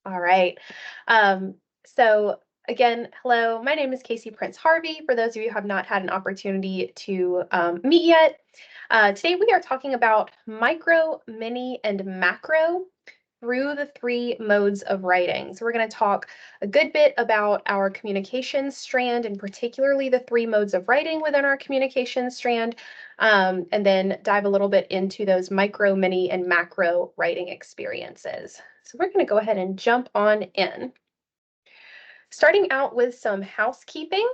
All right. So again, hello, my name is Casey Prince Harvey. For those of you who have not had an opportunity to meet yet, today we are talking about micro, mini, and macro through the three modes of writing. So we're going to talk a good bit about our communications strand, and particularly the three modes of writing within our communications strand, and then dive a little bit into those micro, mini, and macro writing experiences. So we're going to go ahead and jump on in. Starting out with some housekeeping.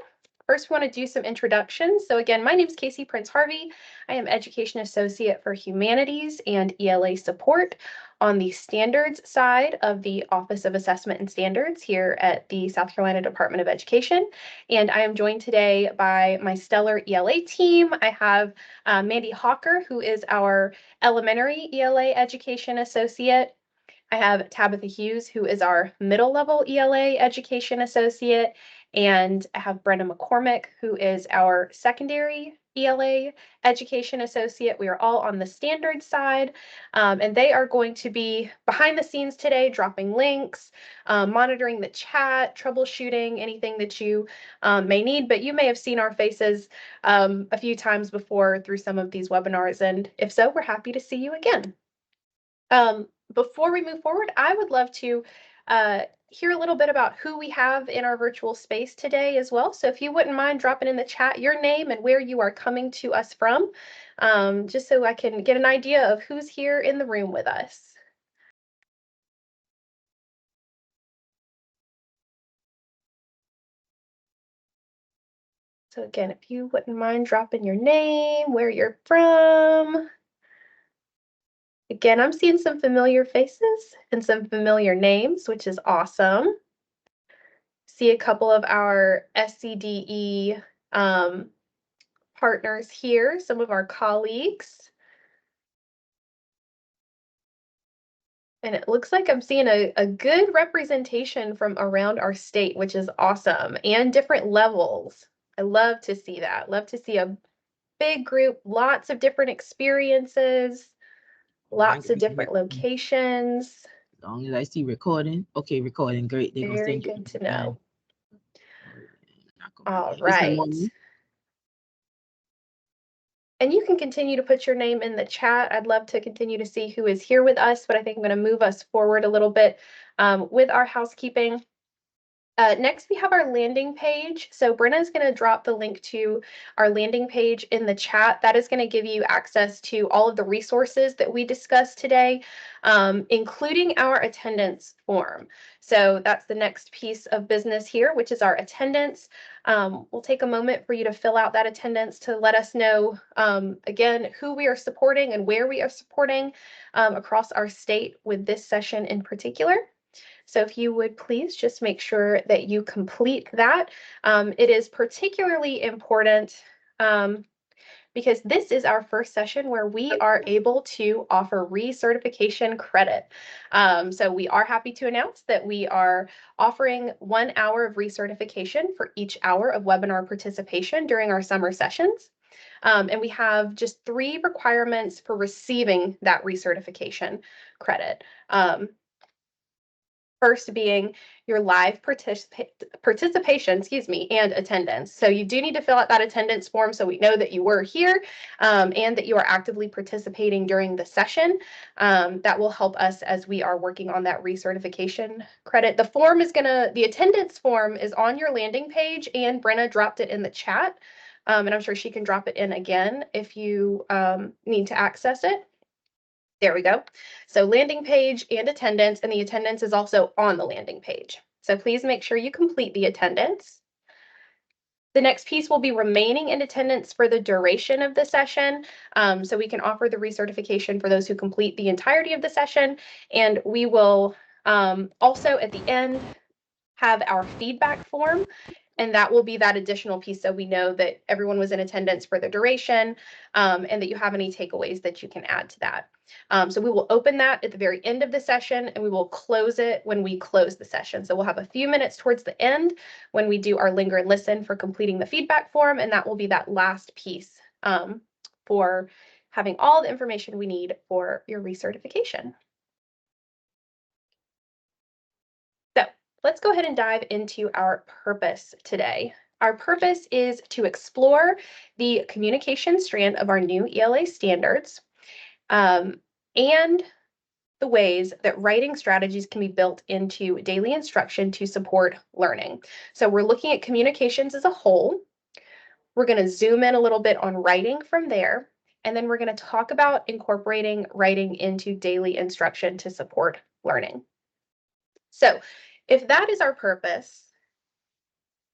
First, we want to do some introductions. So again, my name is Casey Prince Harvey. I am Education Associate for Humanities and ELA Support on the standards side of the Office of Assessment and Standards here at the South Carolina Department of Education. And I am joined today by my stellar ELA team. I have Mandy Hawker, who is our Elementary ELA Education Associate. I have Tabitha Hughes, who is our middle level ELA Education Associate, and I have Brenda McCormick, who is our secondary ELA Education Associate. We are all on the standard side, and they are going to be behind the scenes today, dropping links, monitoring the chat, troubleshooting anything that you may need, but you may have seen our faces a few times before through some of these webinars, and if so, we're happy to see you again. Before we move forward, I would love to hear a little bit about who we have in our virtual space today as well. So if you wouldn't mind dropping in the chat your name and where you are coming to us from, just so I can get an idea of who's here in the room with us. So again, if you wouldn't mind dropping your name, where you're from. Again, I'm seeing some familiar faces and some familiar names, which is awesome. See a couple of our SCDE partners here, some of our colleagues. And it looks like I'm seeing a good representation from around our state, which is awesome, and different levels. I love to see that. Love to see a big group, lots of different experiences, lots of different locations. As long as I see recording. Okay, recording, great. They're gonna Very send you. good to know. All All right. And you can continue to put your name in the chat. I'd love to continue to see who is here with us, but I think I'm going to move us forward a little bit with our housekeeping. Next, we have our landing page. So Brenna is going to drop the link to our landing page in the chat. That is going to give you access to all of the resources that we discussed today, including our attendance form. So that's the next piece of business here, which is our attendance. We'll take a moment for you to fill out that attendance to let us know, again, who we are supporting and where we are supporting across our state with this session in particular. So if you would please just make sure that you complete that. It is particularly important because this is our first session where we are able to offer recertification credit. So we are happy to announce that we are offering 1 hour of recertification for each hour of webinar participation during our summer sessions. And we have just 3 requirements for receiving that recertification credit. First being your live participation, and attendance. So you do need to fill out that attendance form so we know that you were here and that you are actively participating during the session. That will help us as we are working on that recertification credit. The attendance form is on your landing page, and Brenna dropped it in the chat. And I'm sure she can drop it in again if you need to access it. There we go. So landing page and attendance, and the attendance is also on the landing page. So please make sure you complete the attendance. The next piece will be remaining in attendance for the duration of the session. So we can offer the recertification for those who complete the entirety of the session. And we will also at the end have our feedback form. And that will be that additional piece so we know that everyone was in attendance for the duration and that you have any takeaways that you can add to that. So we will open that at the very end of the session, and we will close it when we close the session. So we'll have a few minutes towards the end when we do our linger and listen for completing the feedback form, and that will be that last piece for having all the information we need for your recertification. let's go ahead and dive into our purpose today. Our purpose is to explore the communication strand of our new ELA standards and the ways that writing strategies can be built into daily instruction to support learning. So we're looking at communications as a whole. We're going to zoom in a little bit on writing from there, and then we're going to talk about incorporating writing into daily instruction to support learning. So if that is our purpose,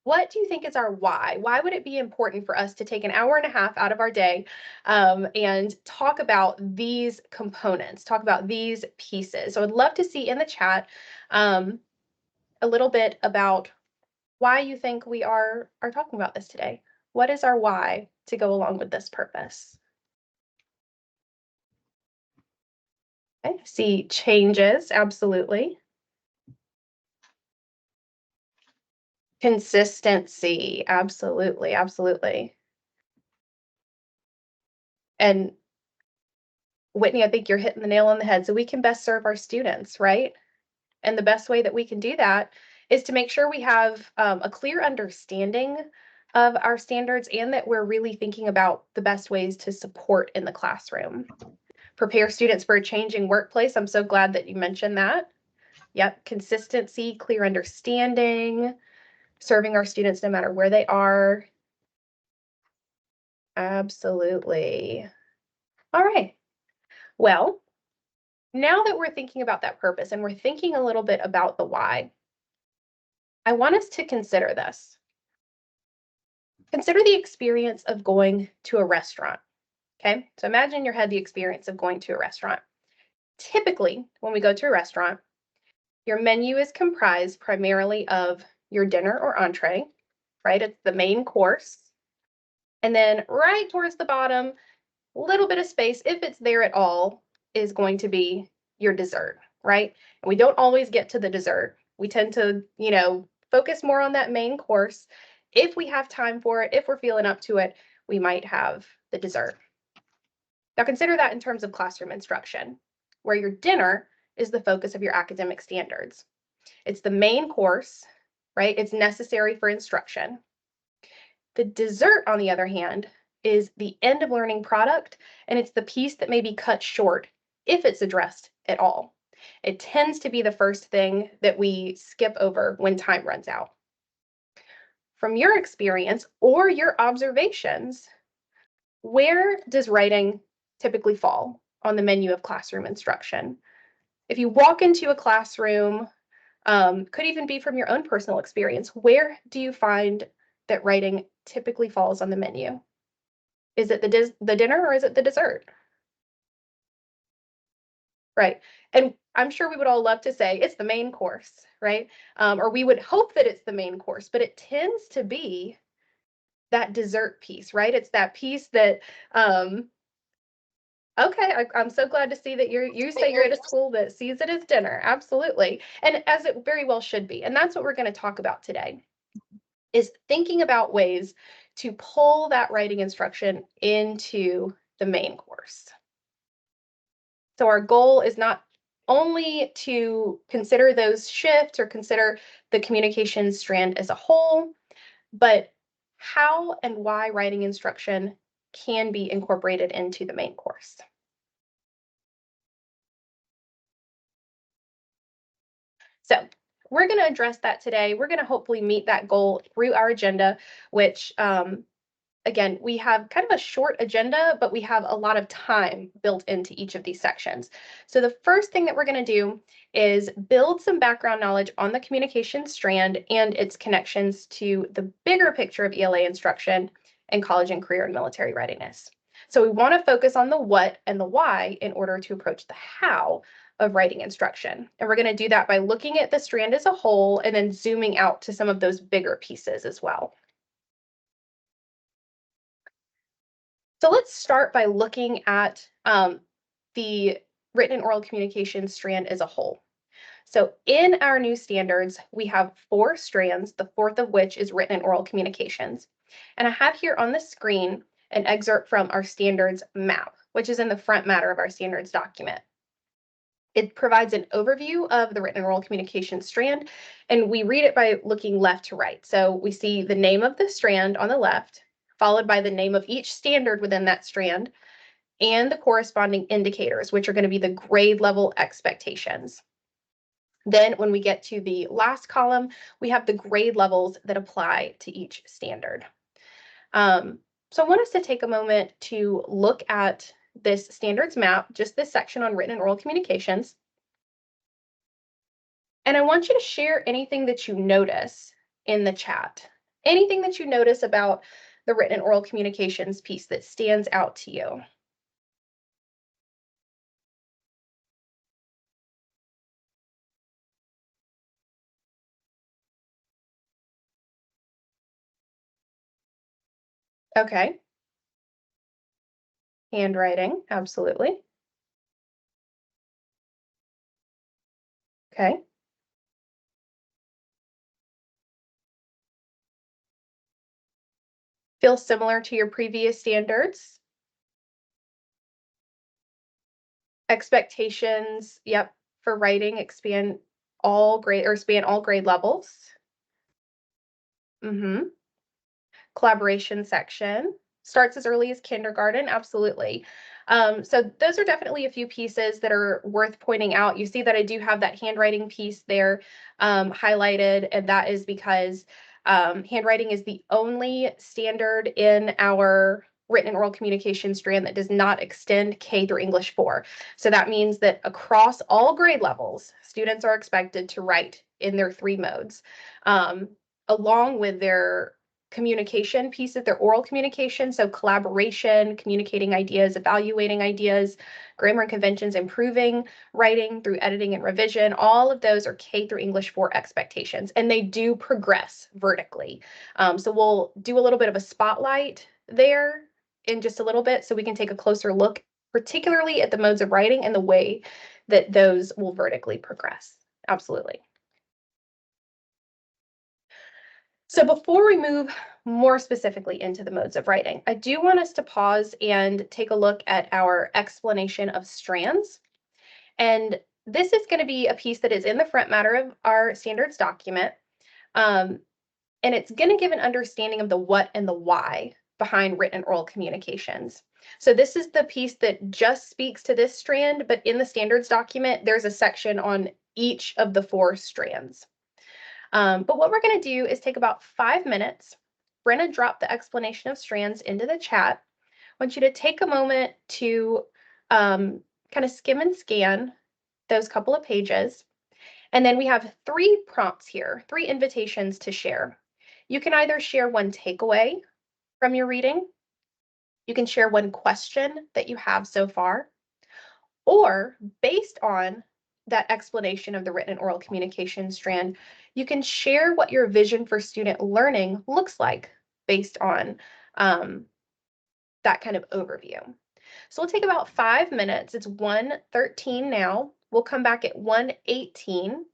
what do you think is our why? Why would it be important for us to take an hour and a half out of our day and talk about these components, talk about these pieces? So I'd love to see in the chat a little bit about why you think we are talking about this today. What is our why to go along with this purpose? Okay, see changes, absolutely. Consistency, absolutely, absolutely. And Whitney, I think you're hitting the nail on the head. So we can best serve our students, right? And the best way that we can do that is to make sure we have a clear understanding of our standards and that we're really thinking about the best ways to support in the classroom. Prepare students for a changing workplace. I'm so glad that you mentioned that. Yep, consistency, clear understanding, serving our students no matter where they are. Absolutely. All right. Well, now that we're thinking about that purpose and we're thinking a little bit about the why, I want us to consider this. Consider the experience of going to a restaurant. Okay, so imagine in your head the experience of going to a restaurant. Typically, when we go to a restaurant, your menu is comprised primarily of your dinner or entree, right? It's the main course. And then right towards the bottom, a little bit of space, if it's there at all, is going to be your dessert, right? And we don't always get to the dessert. We tend to, focus more on that main course. If we have time for it, if we're feeling up to it, we might have the dessert. Now consider that in terms of classroom instruction, where your dinner is the focus of your academic standards. It's the main course, right? It's necessary for instruction. The dessert, on the other hand, is the end of learning product, and it's the piece that may be cut short if it's addressed at all. It tends to be the first thing that we skip over when time runs out. From your experience or your observations, where does writing typically fall on the menu of classroom instruction? If you walk into a classroom, could even be from your own personal experience, where do you find that writing typically falls on the menu? Is it the dinner or is it the dessert? Right. And I'm sure we would all love to say it's the main course, right? Or we would hope that it's the main course, but it tends to be that dessert piece, right? It's that piece that, okay, I'm so glad to see that you say you're at a school that sees it as dinner. Absolutely. And as it very well should be. And that's what we're going to talk about today, is thinking about ways to pull that writing instruction into the main course. So our goal is not only to consider those shifts or consider the communication strand as a whole, but how and why writing instruction can be incorporated into the main course. So we're going to address that today. We're going to hopefully meet that goal through our agenda, which again, we have kind of a short agenda, but we have a lot of time built into each of these sections. So the first thing that we're going to do is build some background knowledge on the communication strand and its connections to the bigger picture of ELA instruction and college and career and military readiness. So we want to focus on the what and the why in order to approach the how of writing instruction. And we're going to do that by looking at the strand as a whole and then zooming out to some of those bigger pieces as well. So let's start by looking at the written and oral communication strand as a whole. So in our new standards, we have 4 strands, the 4th of which is written and oral communications. And I have here on the screen an excerpt from our standards map, which is in the front matter of our standards document. It provides an overview of the written and oral communication strand, and we read it by looking left to right. So we see the name of the strand on the left, followed by the name of each standard within that strand, and the corresponding indicators, which are going to be the grade level expectations. Then when we get to the last column, we have the grade levels that apply to each standard. So I want us to take a moment to look at this standards map, just this section on written and oral communications. And I want you to share anything that you notice in the chat, anything that you notice about the written and oral communications piece that stands out to you. Okay. Handwriting, absolutely. Okay. Feels similar to your previous standards. Expectations, yep, for writing expand all grade or span all grade levels. Collaboration section starts as early as kindergarten, absolutely. So those are definitely a few pieces that are worth pointing out. You see that I do have that handwriting piece there highlighted, and that is because handwriting is the only standard in our written and oral communication strand that does not extend K through English 4. So that means that across all grade levels, students are expected to write in their 3 modes, along with their communication piece of their oral communication. So collaboration, communicating ideas, evaluating ideas, grammar and conventions, improving writing through editing and revision. All of those are K through English 4 expectations, and they do progress vertically. So we'll do a little bit of a spotlight there in just a little bit so we can take a closer look, particularly at the modes of writing and the way that those will vertically progress. Absolutely. So before we move more specifically into the modes of writing, I do want us to pause and take a look at our explanation of strands. And this is going to be a piece that is in the front matter of our standards document. And it's going to give an understanding of the what and the why behind written and oral communications. So this is the piece that just speaks to this strand, but in the standards document, there's a section on each of the 4 strands. But what we're going to do is take about 5 minutes. Brenna dropped the explanation of strands into the chat. I want you to take a moment to kind of skim and scan those couple of pages. And then we have 3 prompts here, 3 invitations to share. You can either share one takeaway from your reading, you can share one question that you have so far, or based on that explanation of the written and oral communication strand, you can share what your vision for student learning looks like based on that kind of overview. So we'll take about 5 minutes. It's 1:13 now. We'll come back at 1:18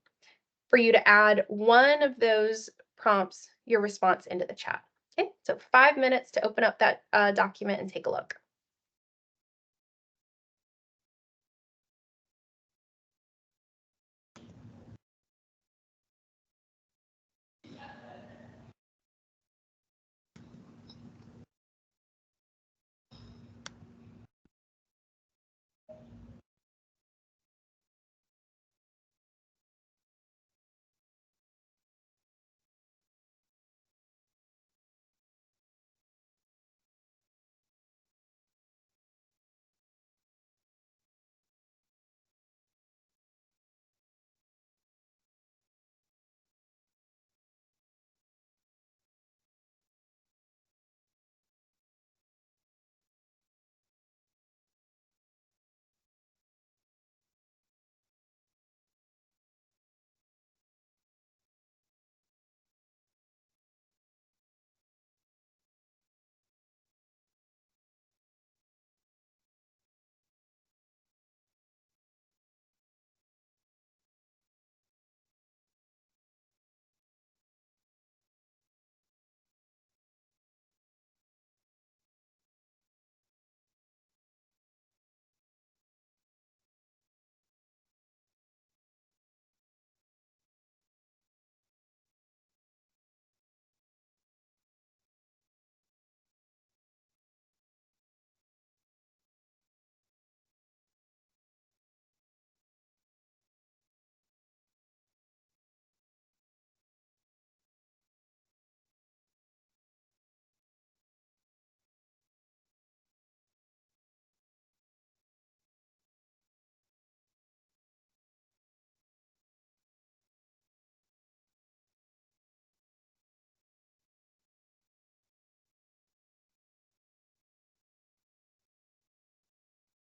for you to add one of those prompts, your response into the chat. Okay, so 5 minutes to open up that document and take a look.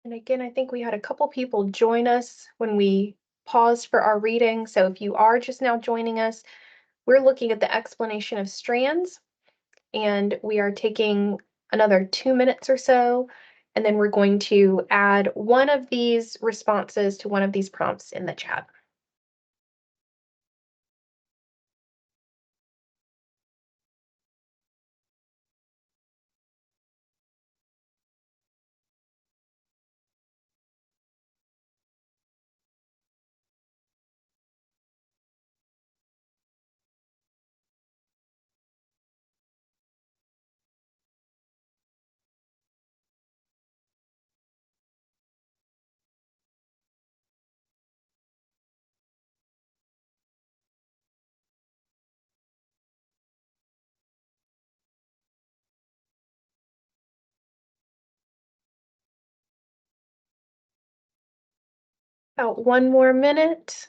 And again, I think we had a couple people join us when we paused for our reading. So if you are just now joining us, we're looking at the explanation of strands, and we are taking another 2 minutes or so, and then we're going to add one of these responses to one of these prompts in the chat. About 1 more minute.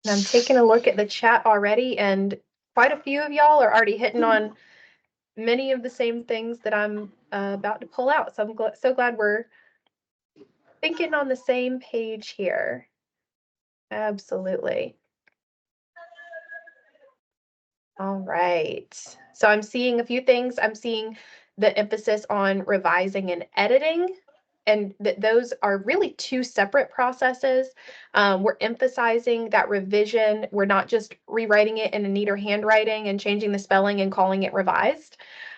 And I'm taking a look at the chat already, and quite a few of y'all are already hitting on many of the same things that I'm about to pull out. So I'm so glad we're thinking on the same page here. Absolutely. All right. So I'm seeing a few things. I'm seeing the emphasis on revising and editing, and that those are really two separate processes. We're emphasizing that revision. We're not just rewriting it in a neater handwriting and changing the spelling and calling it revised,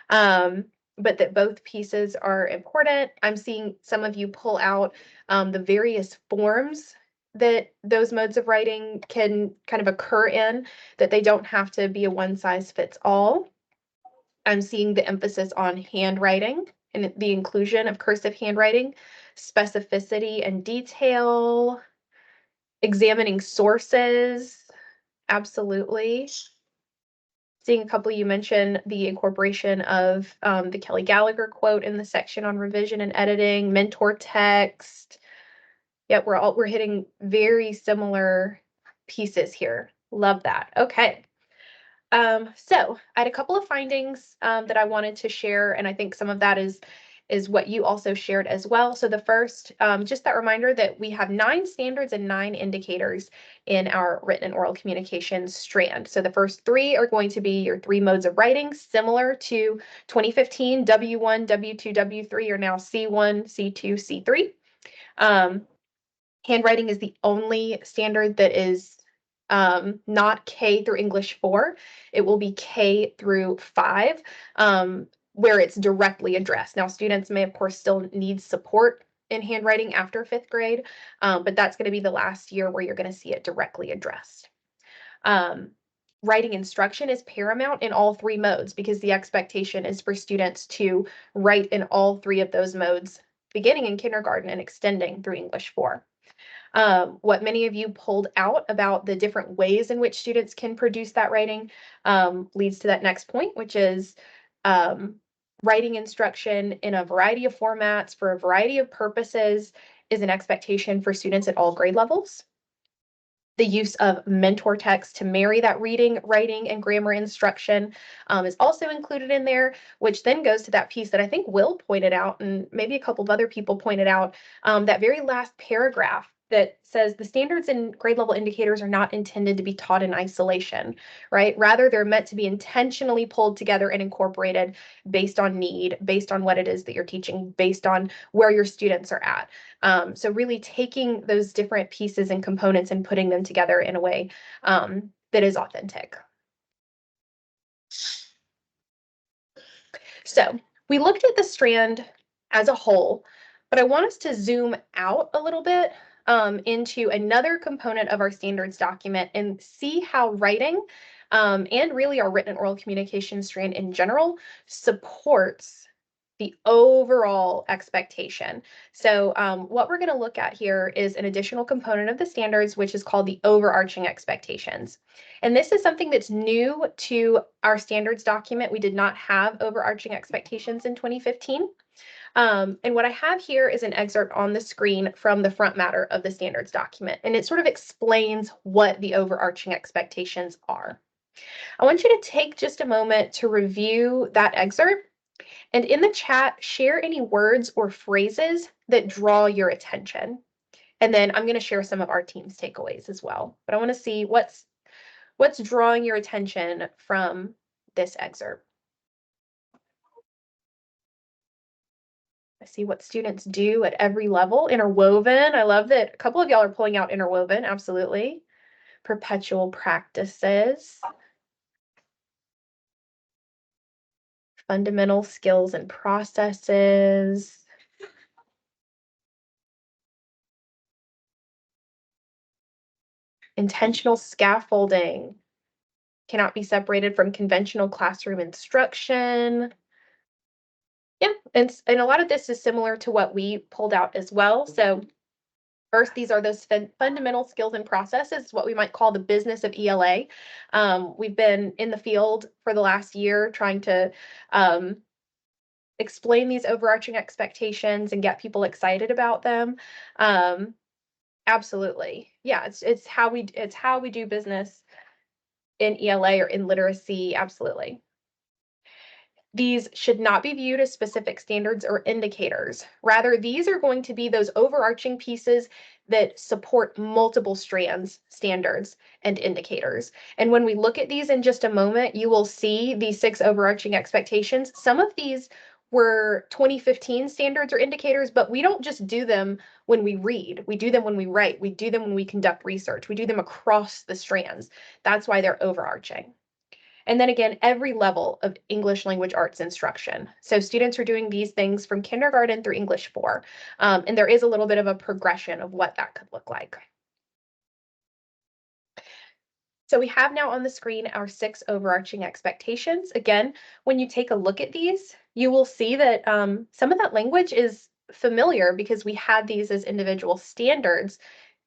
but that both pieces are important. I'm seeing some of you pull out the various forms that those modes of writing can kind of occur in, that they don't have to be a one size fits all. I'm seeing the emphasis on handwriting and the inclusion of cursive handwriting, specificity and detail, examining sources. Absolutely. Seeing a couple of you mention the incorporation of the Kelly Gallagher quote in the section on revision and editing, mentor text. Yep, we're hitting very similar pieces here. Love that. Okay. So I had a couple of findings that I wanted to share, and I think some of that is what you also shared as well. So the first, just that reminder that we have 9 standards and 9 indicators in our written and oral communication strand. So the first 3 are going to be your 3 modes of writing, similar to 2015. W1, W2, W3 are now C1, C2, C3. Handwriting is the only standard that is not K through English 4. It will be K through 5, where it's directly addressed. Now, students may, of course, still need support in handwriting after 5th grade, but that's going to be the last year where you're going to see it directly addressed. Writing instruction is paramount in all 3 modes, because the expectation is for students to write in all 3 of those modes, beginning in kindergarten and extending through English 4. What many of you pulled out about the different ways in which students can produce that writing leads to that next point, which is writing instruction in a variety of formats for a variety of purposes is an expectation for students at all grade levels. The use of mentor text to marry that reading, writing, and grammar instruction is also included in there, which then goes to that piece that I think Will pointed out, and maybe a couple of other people pointed out, that very last paragraph that says the standards and grade level indicators are not intended to be taught in isolation, right? Rather, they're meant to be intentionally pulled together and incorporated based on need, based on what it is that you're teaching, based on where your students are at. So really taking those different pieces and components and putting them together in a way that is authentic. So we looked at the strand as a whole, but I want us to zoom out a little bit into another component of our standards document and see how writing and really our written and oral communication strand in general supports the overall expectation. So what we're going to look at here is an additional component of the standards, which is called the overarching expectations. And this is something that's new to our standards document. We did not have overarching expectations in 2015. And what I have here is an excerpt on the screen from the front matter of the standards document, and it sort of explains what the overarching expectations are. I want you to take just a moment to review that excerpt, and in the chat, share any words or phrases that draw your attention. And then I'm going to share some of our team's takeaways as well. But I want to see what's drawing your attention from this excerpt. I see what students do at every level. Interwoven. I love that a couple of y'all are pulling out interwoven. Absolutely. Perpetual practices. Fundamental skills and processes. Intentional scaffolding. Cannot be separated from conventional classroom instruction. Yeah, and a lot of this is similar to what we pulled out as well. So first, these are those fundamental skills and processes, what we might call the business of ELA. We've been in the field for the last year trying to explain these overarching expectations and get people excited about them. Absolutely. Yeah, it's how we do business in ELA or in literacy. Absolutely. These should not be viewed as specific standards or indicators. Rather, these are going to be those overarching pieces that support multiple strands, standards, and indicators. And when we look at these in just a moment, you will see these 6 overarching expectations. Some of these were 2015 standards or indicators, but we don't just do them when we read. We do them when we write. We do them when we conduct research. We do them across the strands. That's why they're overarching. And then again, every level of English language arts instruction. So students are doing these things from kindergarten through English 4. And there is a little bit of a progression of what that could look like. So we have now on the screen our 6 overarching expectations. Again, when you take a look at these, you will see that some of that language is familiar because we had these as individual standards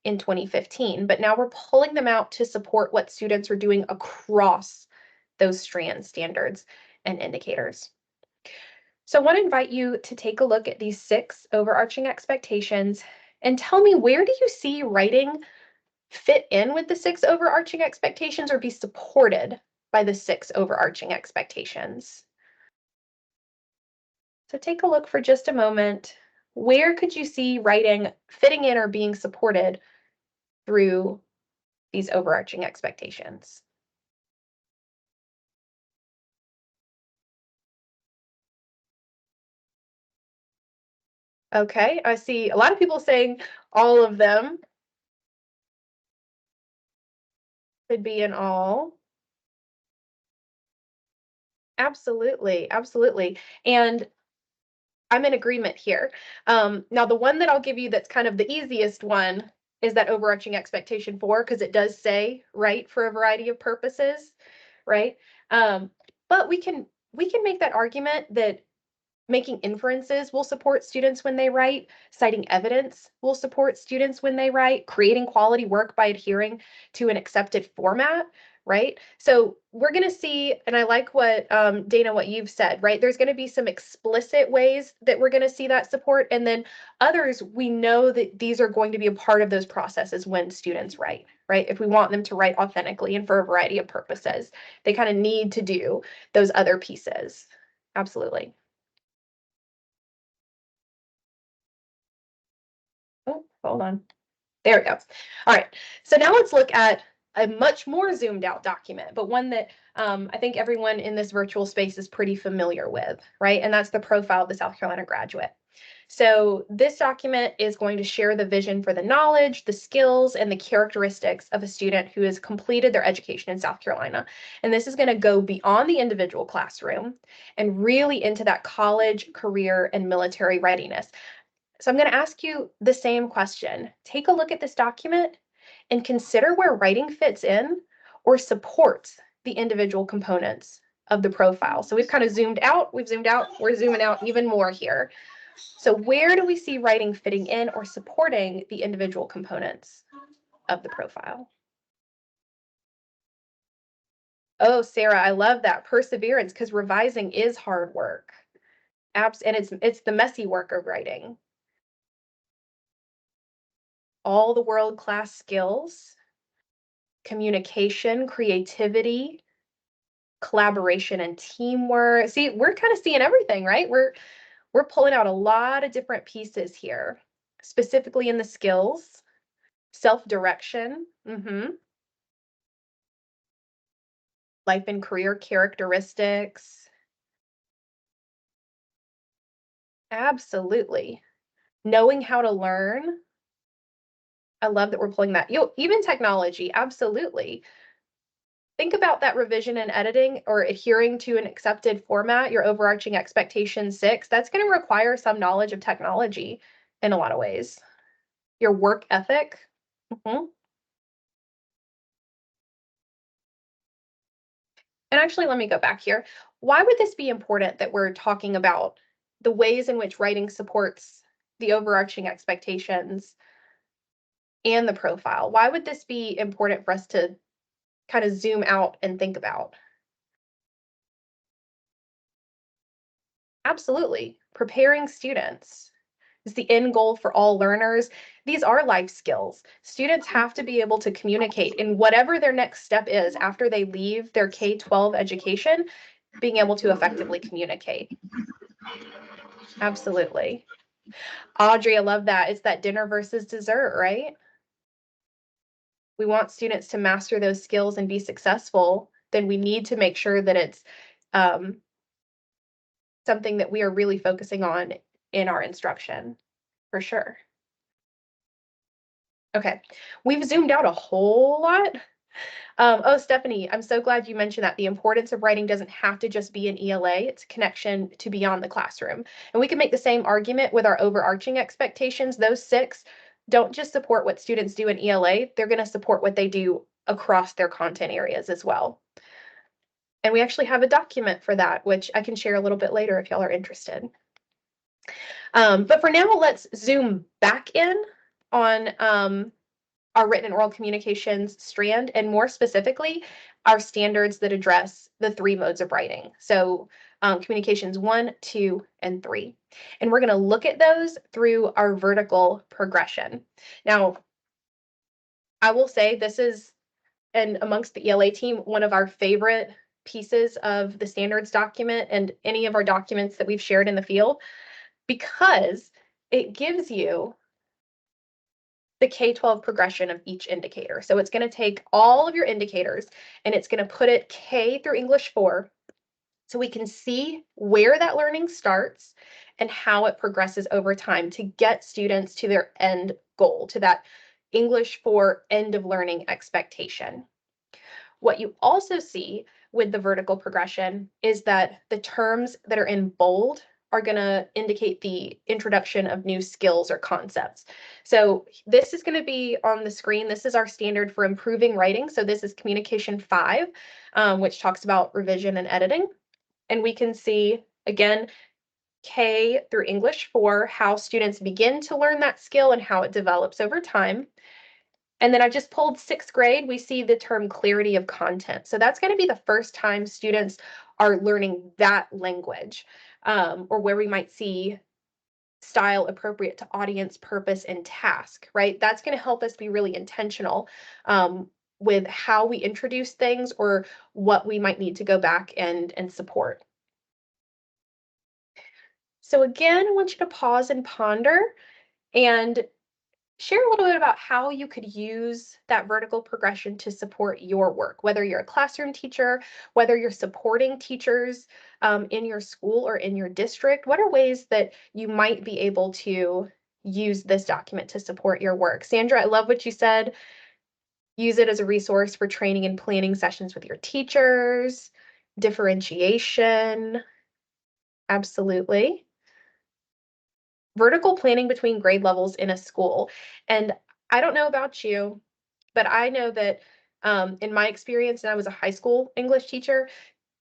in 2015, but now we're pulling them out to support what students are doing across those strand standards and indicators. So I want to invite you to take a look at these 6 overarching expectations and tell me, where do you see writing fit in with the 6 overarching expectations or be supported by the 6 overarching expectations? So take a look for just a moment. Where could you see writing fitting in or being supported through these overarching expectations? Okay, I see a lot of people saying all of them. Could be in all. Absolutely, absolutely. And I'm in agreement here. Now, the one that I'll give you that's kind of the easiest one is that overarching expectation 4, because it does say right for a variety of purposes, right? But we can make that argument that making inferences will support students when they write. Citing evidence will support students when they write. Creating quality work by adhering to an accepted format, right? So we're going to see, and I like what, Dana, what you've said, right? There's going to be some explicit ways that we're going to see that support. And then others, we know that these are going to be a part of those processes when students write, right? If we want them to write authentically and for a variety of purposes, they kind of need to do those other pieces. Absolutely. Oh, hold on. There we go. All right. So now let's look at a much more zoomed out document, but one that I think everyone in this virtual space is pretty familiar with, right? And that's the profile of the South Carolina graduate. So this document is going to share the vision for the knowledge, the skills, and the characteristics of a student who has completed their education in South Carolina. And this is going to go beyond the individual classroom and really into that college, career, and military readiness. So I'm going to ask you the same question. Take a look at this document and consider where writing fits in or supports the individual components of the profile. So we've kind of zoomed out, we're zooming out even more here. So where do we see writing fitting in or supporting the individual components of the profile? Oh, Sarah, I love that. Perseverance, because revising is hard work. And it's the messy work of writing. All the world-class skills, communication, creativity, collaboration and teamwork. See, we're kind of seeing everything, right? We're pulling out a lot of different pieces here, specifically in the skills, self-direction, life and career characteristics. Absolutely. Knowing how to learn. I love that we're pulling that. Even technology, absolutely. Think about that revision and editing or adhering to an accepted format, your overarching expectation 6. That's going to require some knowledge of technology in a lot of ways. Your work ethic. And actually, let me go back here. Why would this be important that we're talking about the ways in which writing supports the overarching expectations and the profile? Why would this be important for us to kind of zoom out and think about? Absolutely. Preparing students is the end goal for all learners. These are life skills. Students have to be able to communicate in whatever their next step is after they leave their K-12 education, being able to effectively communicate. Absolutely. Audrey, I love that. It's that dinner versus dessert, right? We want students to master those skills and be successful. Then we need to make sure that it's something that we are really focusing on in our instruction, for sure. Okay, we've zoomed out a whole lot. Oh, Stephanie, I'm so glad you mentioned that. The importance of writing doesn't have to just be an ELA, it's a connection to beyond the classroom. And we can make the same argument with our overarching expectations. Those 6 don't just support what students do in ELA, they're going to support what they do across their content areas as well. And we actually have a document for that, which I can share a little bit later if y'all are interested. But for now, let's zoom back in on our written and oral communications strand, and more specifically, our standards that address the 3 modes of writing. So communications 1, 2, and 3. And we're going to look at those through our vertical progression. Now, I will say this is, and amongst the ELA team, one of our favorite pieces of the standards document and any of our documents that we've shared in the field, because it gives you the K-12 progression of each indicator. So it's going to take all of your indicators and it's going to put it K through English 4 so we can see where that learning starts and how it progresses over time to get students to their end goal, to that English 4 end of learning expectation. What you also see with the vertical progression is that the terms that are in bold are going to indicate the introduction of new skills or concepts. So this is going to be on the screen. This is our standard for improving writing. So this is communication 5, which talks about revision and editing. And we can see, again, K through English 4, how students begin to learn that skill and how it develops over time. And then I just pulled 6th grade, we see the term clarity of content. So that's going to be the first time students are learning that language, or where we might see style appropriate to audience, purpose, and task, right? That's going to help us be really intentional with how we introduce things or what we might need to go back and support. So again, I want you to pause and ponder and share a little bit about how you could use that vertical progression to support your work, whether you're a classroom teacher, whether you're supporting teachers in your school or in your district. What are ways that you might be able to use this document to support your work? Sandra, I love what you said. Use it as a resource for training and planning sessions with your teachers, differentiation. Absolutely. Vertical planning between grade levels in a school. And I don't know about you, but I know that In my experience, and I was a high school English teacher,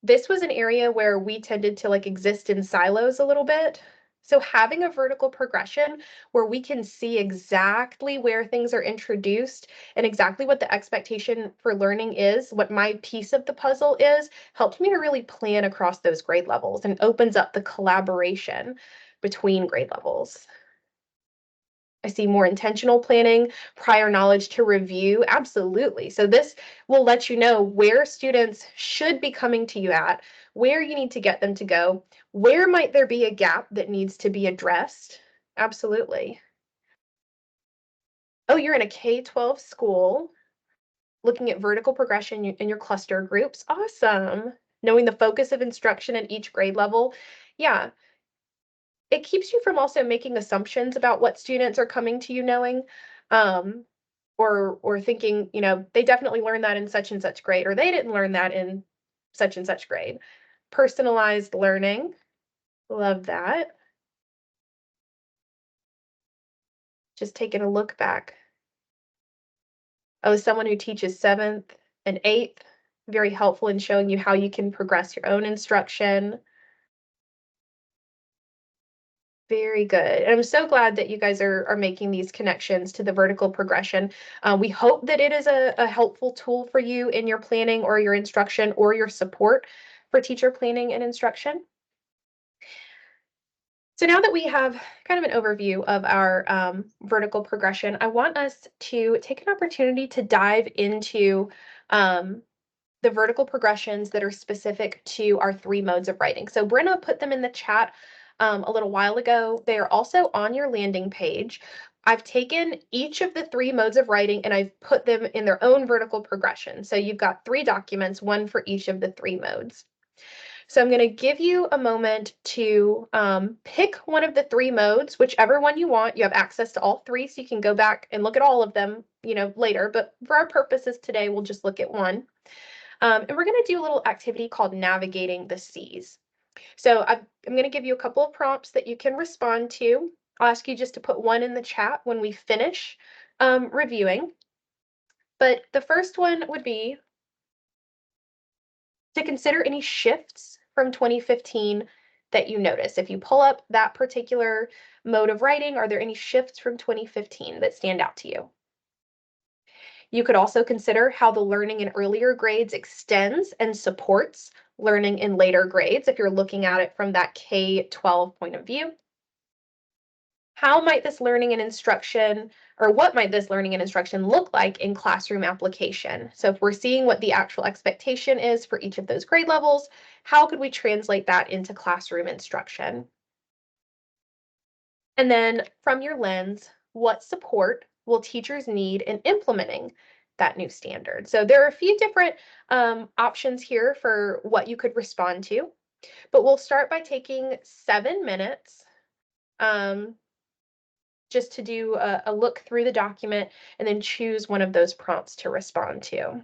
this was an area where we tended to like exist in silos a little bit. So having a vertical progression where we can see exactly where things are introduced and exactly what the expectation for learning is, what my piece of the puzzle is, helped me to really plan across those grade levels and opens up the collaboration between grade levels. I see more intentional planning, prior knowledge to review. Absolutely. So this will let you know where students should be coming to you at, where you need to get them to go, where might there be a gap that needs to be addressed. Absolutely. Oh, you're in a K-12 school looking at vertical progression in your cluster groups. Awesome. Knowing the focus of instruction at each grade level. Yeah, it keeps you from also making assumptions about what students are coming to you knowing, um, or thinking, they definitely learned that in such and such grade, or they didn't learn that in such and such grade. Personalized learning, love that. Just taking a look back. Oh, as someone who teaches 7th and 8th, very helpful in showing you how you can progress your own instruction. Very good. And I'm so glad that you guys are making these connections to the vertical progression. We hope that it is a helpful tool for you in your planning or your instruction or your support for teacher planning and instruction. So now that we have kind of an overview of our vertical progression, I want us to take an opportunity to dive into um, the vertical progressions that are specific to our 3 modes of writing. So Brenna put them in the chat a little while ago. They are also on your landing page. I've taken each of the 3 modes of writing and I've put them in their own vertical progression. So you've got 3 documents, one for each of the 3 modes. So I'm going to give you a moment to pick one of the 3 modes, whichever one you want. You have access to all 3, so you can go back and look at all of them, later. But for our purposes today, we'll just look at one. And we're going to do a little activity called navigating the C's. So I'm going to give you a couple of prompts that you can respond to. I'll ask you just to put one in the chat when we finish reviewing. But the first one would be to consider any shifts from 2015 that you notice. If you pull up that particular mode of writing, are there any shifts from 2015 that stand out to you? You could also consider how the learning in earlier grades extends and supports learning in later grades if you're looking at it from that K-12 point of view. How might this learning and instruction, or what might this learning and instruction look like in classroom application? So if we're seeing what the actual expectation is for each of those grade levels, how could we translate that into classroom instruction? And then from your lens, what support will teachers need in implementing that new standard? So there are a few different options here for what you could respond to, but we'll start by taking 7 minutes just to do a look through the document and then choose one of those prompts to respond to.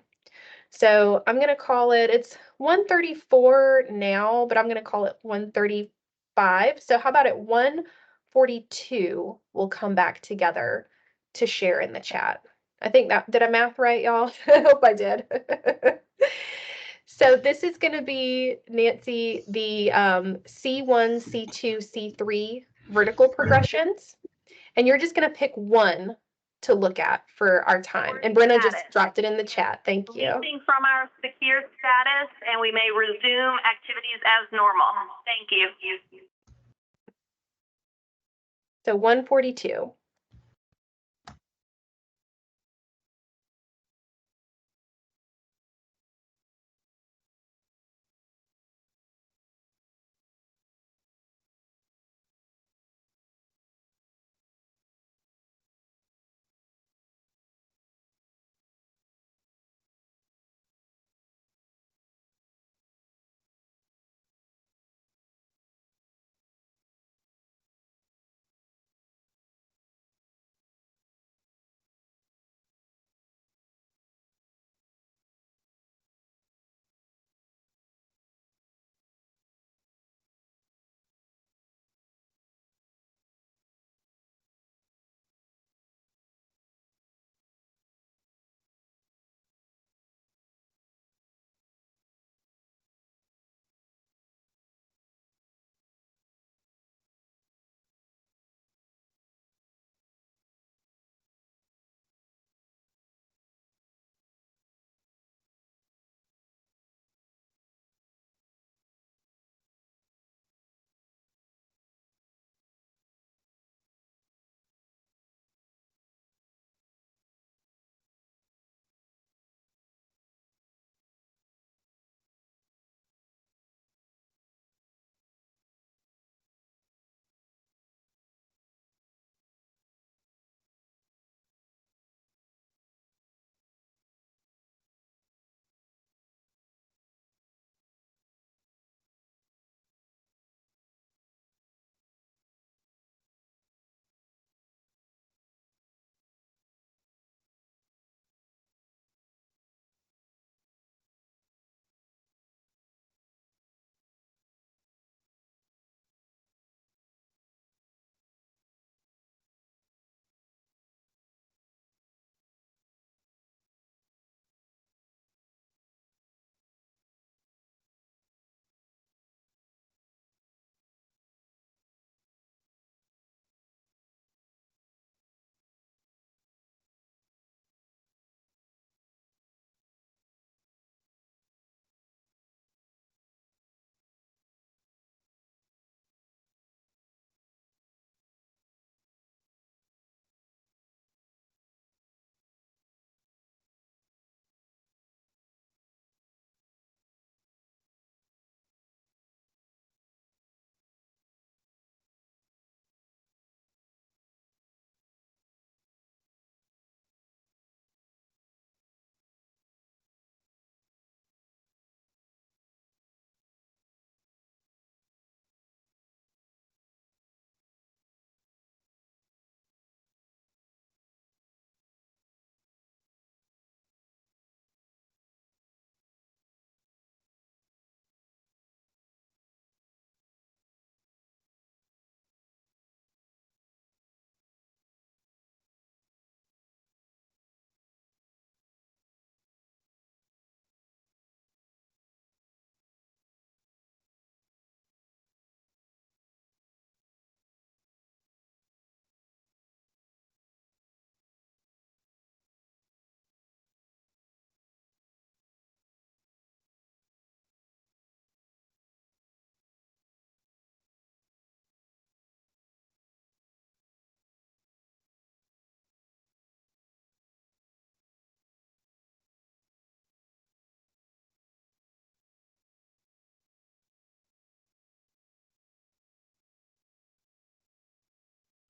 So I'm going to call it, it's 1:34 now, but I'm going to call it 1:35. So how about at 1:42, we'll come back together to share in the chat. I think that, did I math right, y'all? I hope I did. So this is going to be, Nancy, the C1, C2, C3 vertical progressions. And you're just going to pick one to look at for our time. And Brenna just dropped it in the chat. Thank you. Leaving from our secure status, and we may resume activities as normal. Thank you. So 1:42.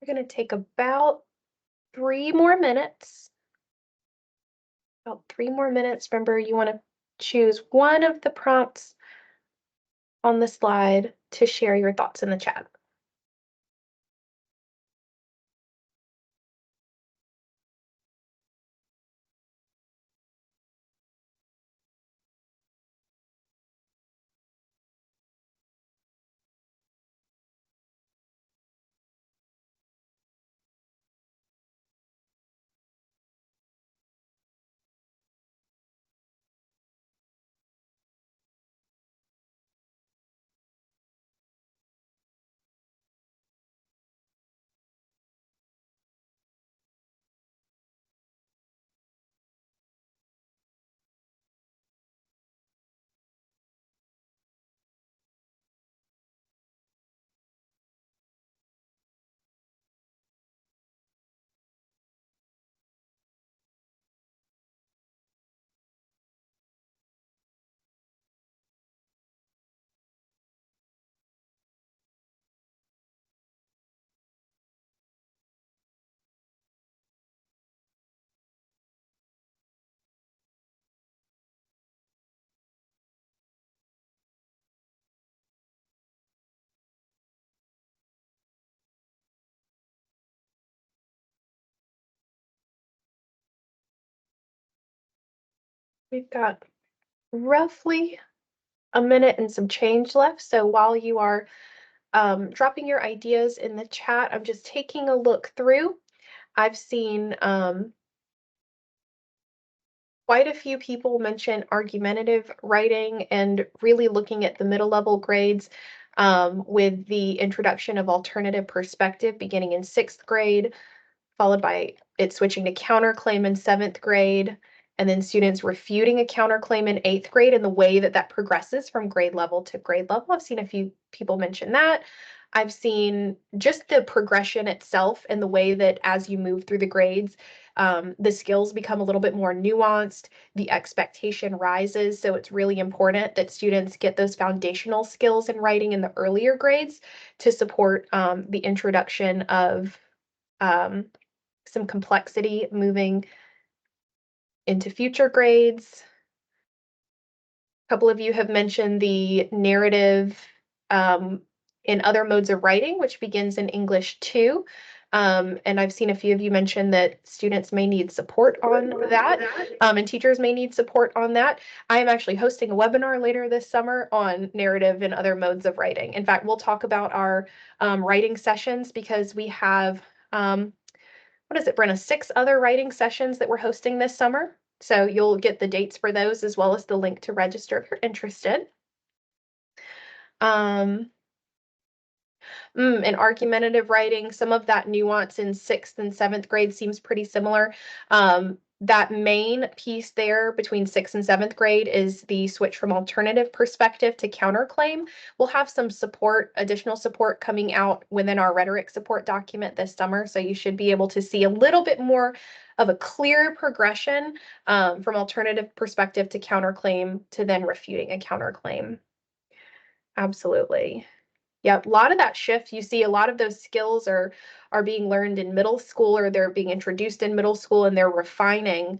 We're going to take about 3 more minutes. About 3 more minutes. Remember, you want to choose one of the prompts on the slide to share your thoughts in the chat. We've got roughly a minute and some change left. So while you are dropping your ideas in the chat, I'm just taking a look through. I've seen quite a few people mention argumentative writing and really looking at the middle level grades with the introduction of alternative perspective beginning in 6th grade, followed by it switching to counterclaim in 7th grade, and then students refuting a counterclaim in 8th grade, and the way that that progresses from grade level to grade level. I've seen a few people mention that. I've seen just the progression itself and the way that as you move through the grades, the skills become a little bit more nuanced, the expectation rises. So it's really important that students get those foundational skills in writing in the earlier grades to support the introduction of some complexity moving into future grades. A couple of you have mentioned the narrative in other modes of writing, which begins in English 2. And I've seen a few of you mention that students may need support on that, and teachers may need support on that. I am actually hosting a webinar later this summer on narrative and other modes of writing. In fact, we'll talk about our writing sessions because we have what is it, Brenna, 6 other writing sessions that we're hosting this summer. So you'll get the dates for those as well as the link to register if you're interested. And argumentative writing, some of that nuance in 6th and 7th grade seems pretty similar. That main piece there between 6th and 7th grade is the switch from alternative perspective to counterclaim. We'll have some support, additional support coming out within our rhetoric support document this summer. So you should be able to see a little bit more of a clear progression from alternative perspective to counterclaim to then refuting a counterclaim. Absolutely. Yeah, a lot of that shift, you see a lot of those skills are being learned in middle school, or they're being introduced in middle school, and they're refining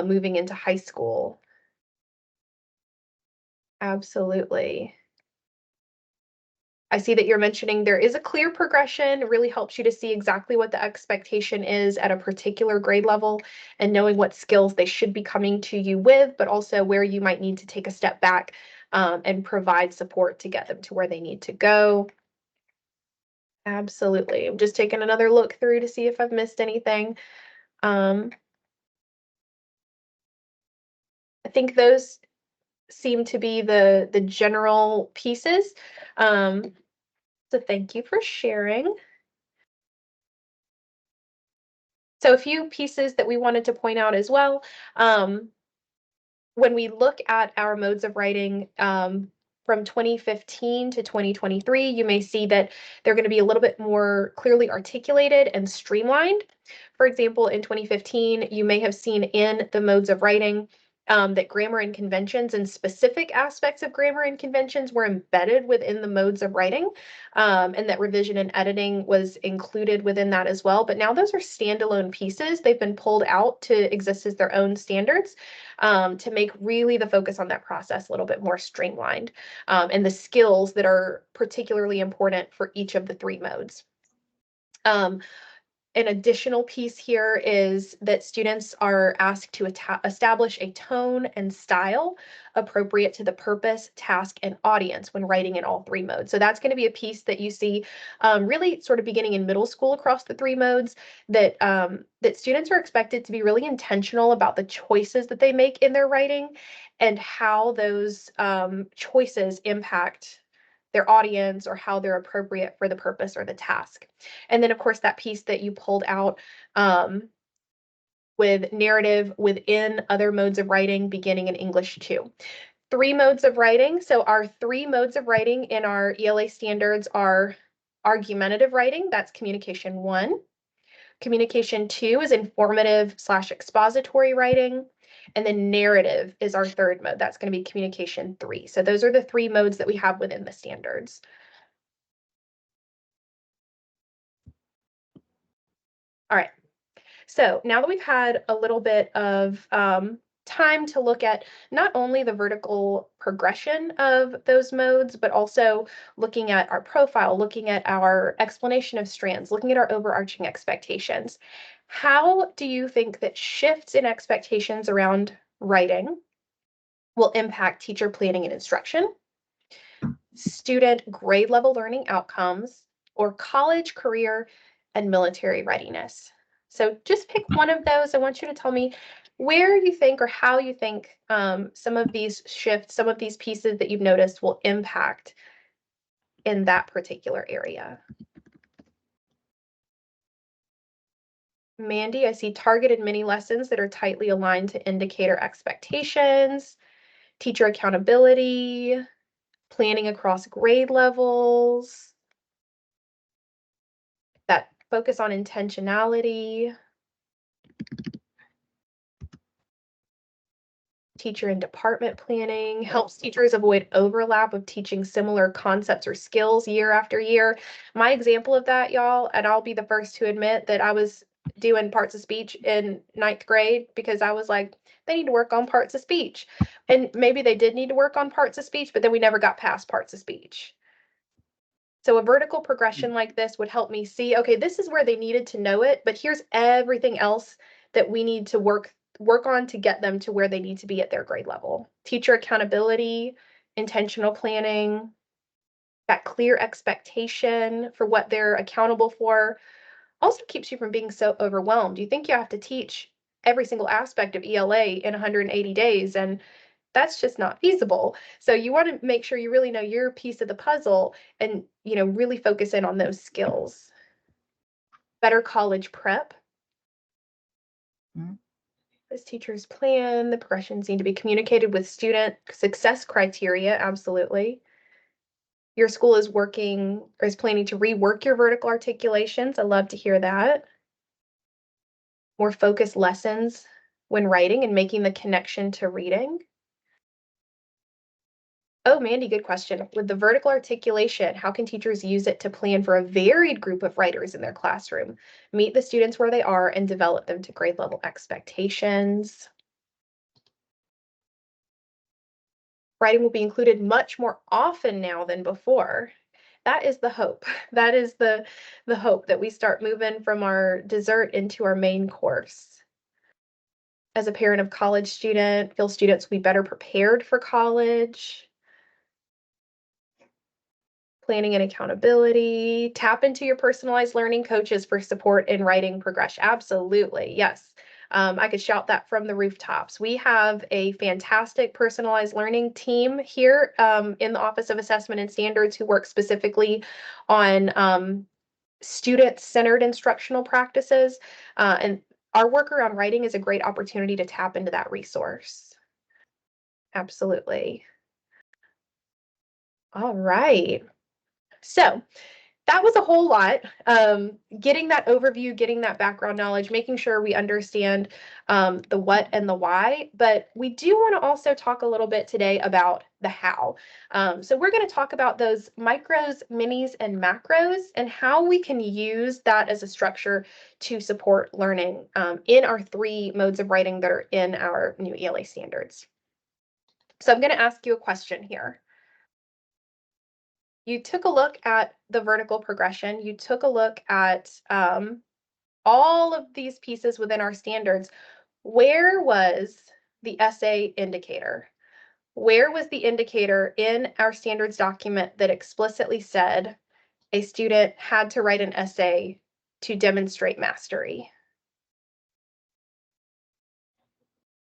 moving into high school. Absolutely. I see that you're mentioning there is a clear progression. It really helps you to see exactly what the expectation is at a particular grade level and knowing what skills they should be coming to you with, but also where you might need to take a step back and provide support to get them to where they need to go. Absolutely. I'm just taking another look through to see if I've missed anything. I think those seem to be the general pieces. So thank you for sharing. So a few pieces that we wanted to point out as well. When we look at our modes of writing from 2015 to 2023, you may see that they're going to be a little bit more clearly articulated and streamlined. For example, in 2015, you may have seen in the modes of writing that grammar and conventions and specific aspects of grammar and conventions were embedded within the modes of writing, and that revision and editing was included within that as well. But now those are standalone pieces. They've been pulled out to exist as their own standards, to make really the focus on that process a little bit more streamlined, and the skills that are particularly important for each of the three modes. An additional piece here is that students are asked to establish a tone and style appropriate to the purpose, task, and audience when writing in all three modes. So that's going to be a piece that you see really sort of beginning in middle school across the three modes, that that students are expected to be really intentional about the choices that they make in their writing and how those choices impact their audience or how they're appropriate for the purpose or the task. And then, of course, that piece that you pulled out with narrative within other modes of writing, beginning in English 2. Three modes of writing. So our three modes of writing in our ELA standards are argumentative writing, that's communication 1. Communication 2 is informative/expository writing. And then narrative is our third mode. That's going to be communication 3. So those are the three modes that we have within the standards. All right. So now that we've had a little bit of time to look at not only the vertical progression of those modes, but also looking at our profile, looking at our explanation of strands, looking at our overarching expectations, how do you think that shifts in expectations around writing will impact teacher planning and instruction, student grade level learning outcomes, or college, career, and military readiness? So just pick one of those. I want you to tell me where you think or how you think some of these shifts, some of these pieces that you've noticed will impact in that particular area. Mandy, I see targeted mini lessons that are tightly aligned to indicator expectations, teacher accountability, planning across grade levels, that focus on intentionality, teacher and department planning, helps teachers avoid overlap of teaching similar concepts or skills year after year. My example of that, y'all, and I'll be the first to admit that I was doing parts of speech in 9th grade because I was like, they need to work on parts of speech. And maybe they did need to work on parts of speech, but then we never got past parts of speech. So a vertical progression like this would help me see, okay, this is where they needed to know it, but here's everything else that we need to work on to get them to where they need to be at their grade level. Teacher accountability, intentional planning, that clear expectation for what they're accountable for also keeps you from being so overwhelmed. You think you have to teach every single aspect of ELA in 180 days, and that's just not feasible. So you want to make sure you really know your piece of the puzzle and, really focus in on those skills. Better college prep. As teachers plan, the progressions need to be communicated with student success criteria. Absolutely. Your school is planning to rework your vertical articulations. I love to hear that. More focused lessons when writing and making the connection to reading. Oh, Mandy, good question. With the vertical articulation, how can teachers use it to plan for a varied group of writers in their classroom, meet the students where they are, and develop them to grade level expectations? Writing will be included much more often now than before. That is the hope. That is the hope that we start moving from our dessert into our main course. As a parent of college student, feel students will be better prepared for college. Planning and accountability, tap into your personalized learning coaches for support in writing progression. Absolutely, yes. I could shout that from the rooftops. We have a fantastic personalized learning team here in the Office of Assessment and Standards who work specifically on student-centered instructional practices. And our work around writing is a great opportunity to tap into that resource. Absolutely. All right. So that was a whole lot. Getting that overview, getting that background knowledge, making sure we understand the what and the why. But we do want to also talk a little bit today about the how. So we're going to talk about those micros, minis, and macros and how we can use that as a structure to support learning in our 3 modes of writing that are in our new ELA standards. So I'm going to ask you a question here. You took a look at the vertical progression. You took a look at all of these pieces within our standards. Where was the essay indicator? Where was the indicator in our standards document that explicitly said a student had to write an essay to demonstrate mastery?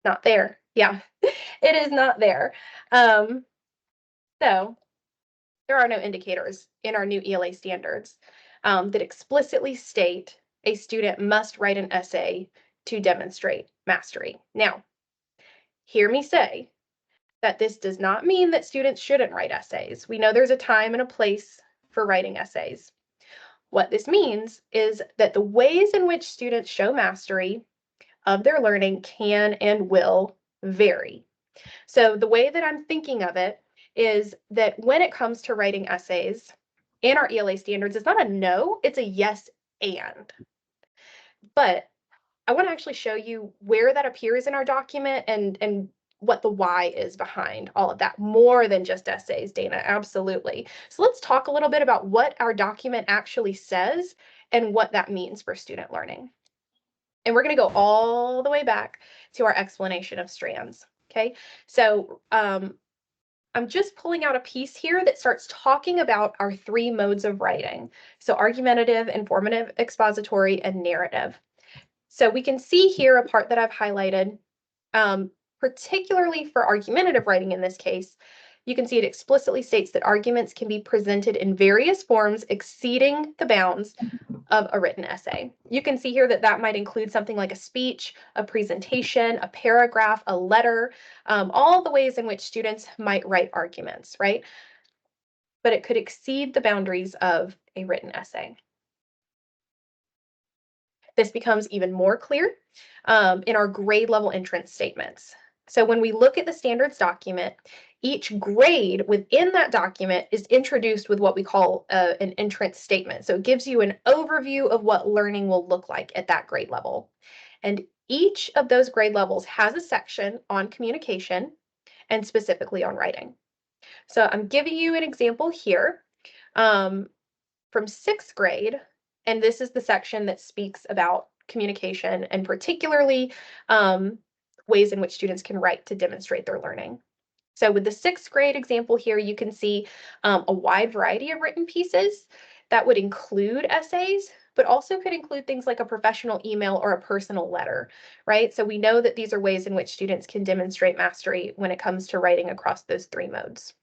Not there. Yeah, it is not there. So there are no indicators in our new ELA standards that explicitly state a student must write an essay to demonstrate mastery. Now, hear me say that this does not mean that students shouldn't write essays. We know there's a time and a place for writing essays. What this means is that the ways in which students show mastery of their learning can and will vary. So the way that I'm thinking of it is that when it comes to writing essays in our ELA standards, it's not a no, it's a yes and. But I want to actually show you where that appears in our document and what the why is behind all of that, more than just essays, Dana, absolutely. So let's talk a little bit about what our document actually says and what that means for student learning. And we're going to go all the way back to our explanation of strands. Okay, so I'm just pulling out a piece here that starts talking about our 3 modes of writing. So argumentative, informative, expository, and narrative. So we can see here a part that I've highlighted, particularly for argumentative writing in this case. You can see it explicitly states that arguments can be presented in various forms exceeding the bounds of a written essay. You can see here that that might include something like a speech, a presentation, a paragraph, a letter, all the ways in which students might write arguments, right? But it could exceed the boundaries of a written essay. This becomes even more clear in our grade level entrance statements. So when we look at the standards document, each grade within that document is introduced with what we call an entrance statement. So it gives you an overview of what learning will look like at that grade level. And each of those grade levels has a section on communication and specifically on writing. So I'm giving you an example here from 6th grade, and this is the section that speaks about communication and particularly ways in which students can write to demonstrate their learning. So with the 6th grade example here, you can see a wide variety of written pieces that would include essays, but also could include things like a professional email or a personal letter, right? So we know that these are ways in which students can demonstrate mastery when it comes to writing across those 3 modes.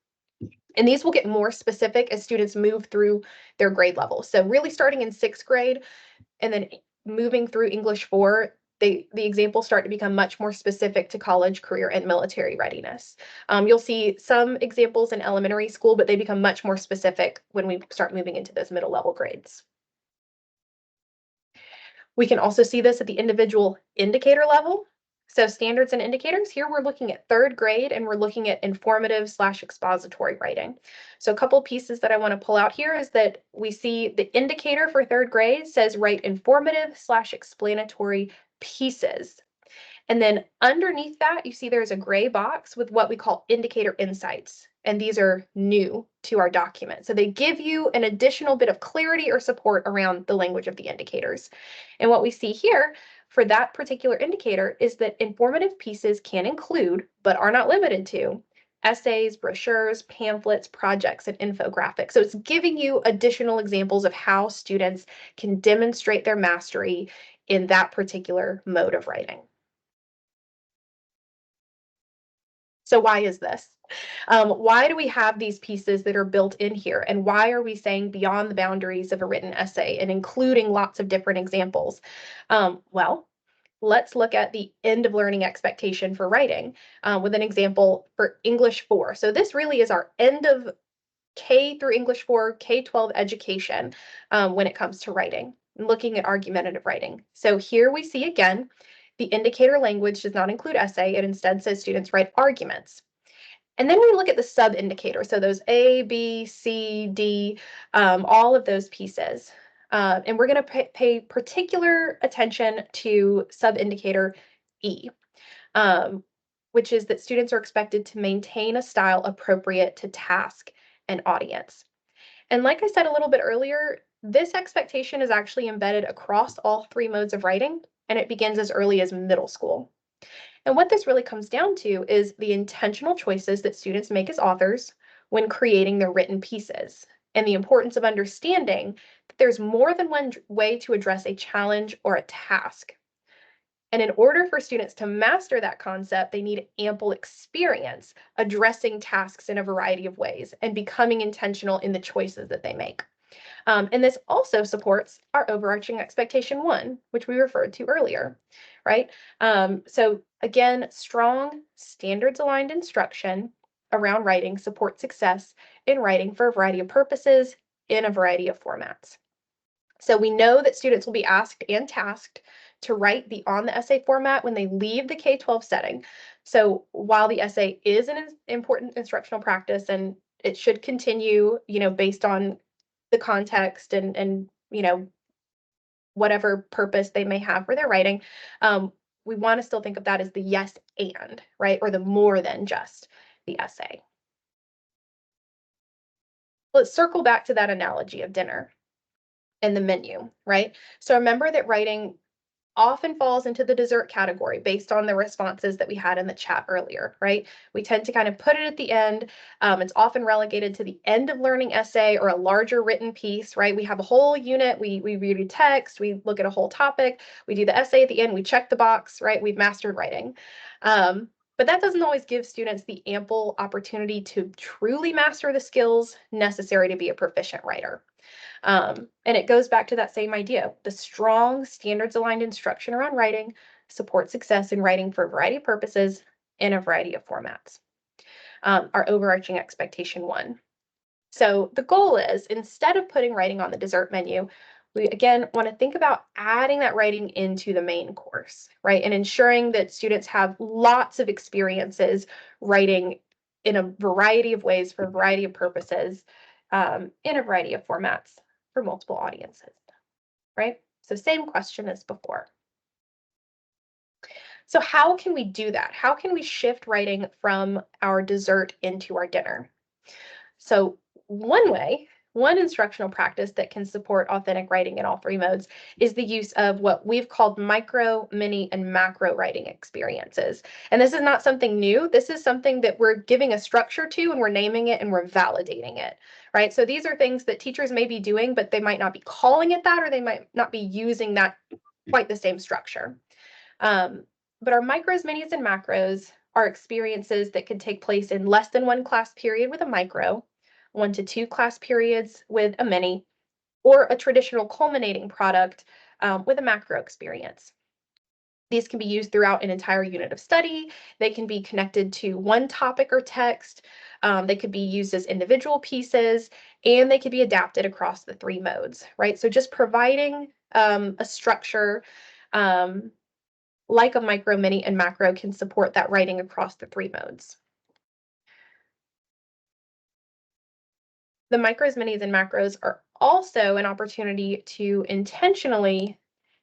And these will get more specific as students move through their grade level. So really starting in 6th grade and then moving through English 4, the examples start to become much more specific to college, career, and military readiness. You'll see some examples in elementary school, but they become much more specific when we start moving into those middle level grades. We can also see this at the individual indicator level. So standards and indicators, here we're looking at 3rd grade and we're looking at informative/expository writing. So a couple pieces that I want to pull out here is that we see the indicator for 3rd grade says write informative/explanatory pieces. And then underneath that, you see there's a gray box with what we call indicator insights. And these are new to our document. So they give you an additional bit of clarity or support around the language of the indicators. And what we see here for that particular indicator is that informative pieces can include, but are not limited to, essays, brochures, pamphlets, projects, and infographics. So it's giving you additional examples of how students can demonstrate their mastery in that particular mode of writing. So why is this? Why do we have these pieces that are built in here? And why are we saying beyond the boundaries of a written essay and including lots of different examples? Well, let's look at the end of learning expectation for writing with an example for English 4. So this really is our end of K through English 4, K-12 education when it comes to writing, and looking at argumentative writing. So here we see again, the indicator language does not include essay. It instead says students write arguments. And then we look at the sub-indicators, so those A, B, C, D, all of those pieces. And we're going to pay particular attention to sub-indicator E, which is that students are expected to maintain a style appropriate to task and audience. And like I said a little bit earlier, this expectation is actually embedded across all three modes of writing, and it begins as early as middle school. And what this really comes down to is the intentional choices that students make as authors when creating their written pieces, and the importance of understanding that there's more than one way to address a challenge or a task. And in order for students to master that concept, they need ample experience addressing tasks in a variety of ways and becoming intentional in the choices that they make. And this also supports our overarching expectation 1, which we referred to earlier, right? So again, strong standards-aligned instruction around writing supports success in writing for a variety of purposes in a variety of formats. So we know that students will be asked and tasked to write beyond the essay format when they leave the K-12 setting. So while the essay is an important instructional practice and it should continue, based on the context and whatever purpose they may have for their writing, we want to still think of that as the yes and, right? Or the more than just the essay. Let's circle back to that analogy of dinner and the menu, right? So remember that writing often falls into the dessert category based on the responses that we had in the chat earlier, right? We tend to kind of put it at the end. It's often relegated to the end of learning essay or a larger written piece, right? We have a whole unit, we read text, we look at a whole topic, we do the essay at the end, we check the box, right? We've mastered writing. But that doesn't always give students the ample opportunity to truly master the skills necessary to be a proficient writer. And it goes back to that same idea. The strong standards-aligned instruction around writing supports success in writing for a variety of purposes in a variety of formats. Our overarching expectation 1. So the goal is, instead of putting writing on the dessert menu, we again want to think about adding that writing into the main course, right? And ensuring that students have lots of experiences writing in a variety of ways for a variety of purposes in a variety of formats for multiple audiences, right? So same question as before. So how can we do that? How can we shift writing from our dessert into our dinner? So one instructional practice that can support authentic writing in all three modes is the use of what we've called micro, mini, and macro writing experiences. And this is not something new. This is something that we're giving a structure to, and we're naming it and we're validating it, right? So these are things that teachers may be doing, but they might not be calling it that, or they might not be using that quite the same structure. But our micros, minis, and macros are experiences that could take place in less than one class period with a micro, 1 to 2 class periods with a mini, or a traditional culminating product with a macro experience. These can be used throughout an entire unit of study. They can be connected to one topic or text. They could be used as individual pieces, and they could be adapted across the three modes, right? So just providing a structure like a micro, mini, and macro can support that writing across the three modes. The micros, minis, and macros are also an opportunity to intentionally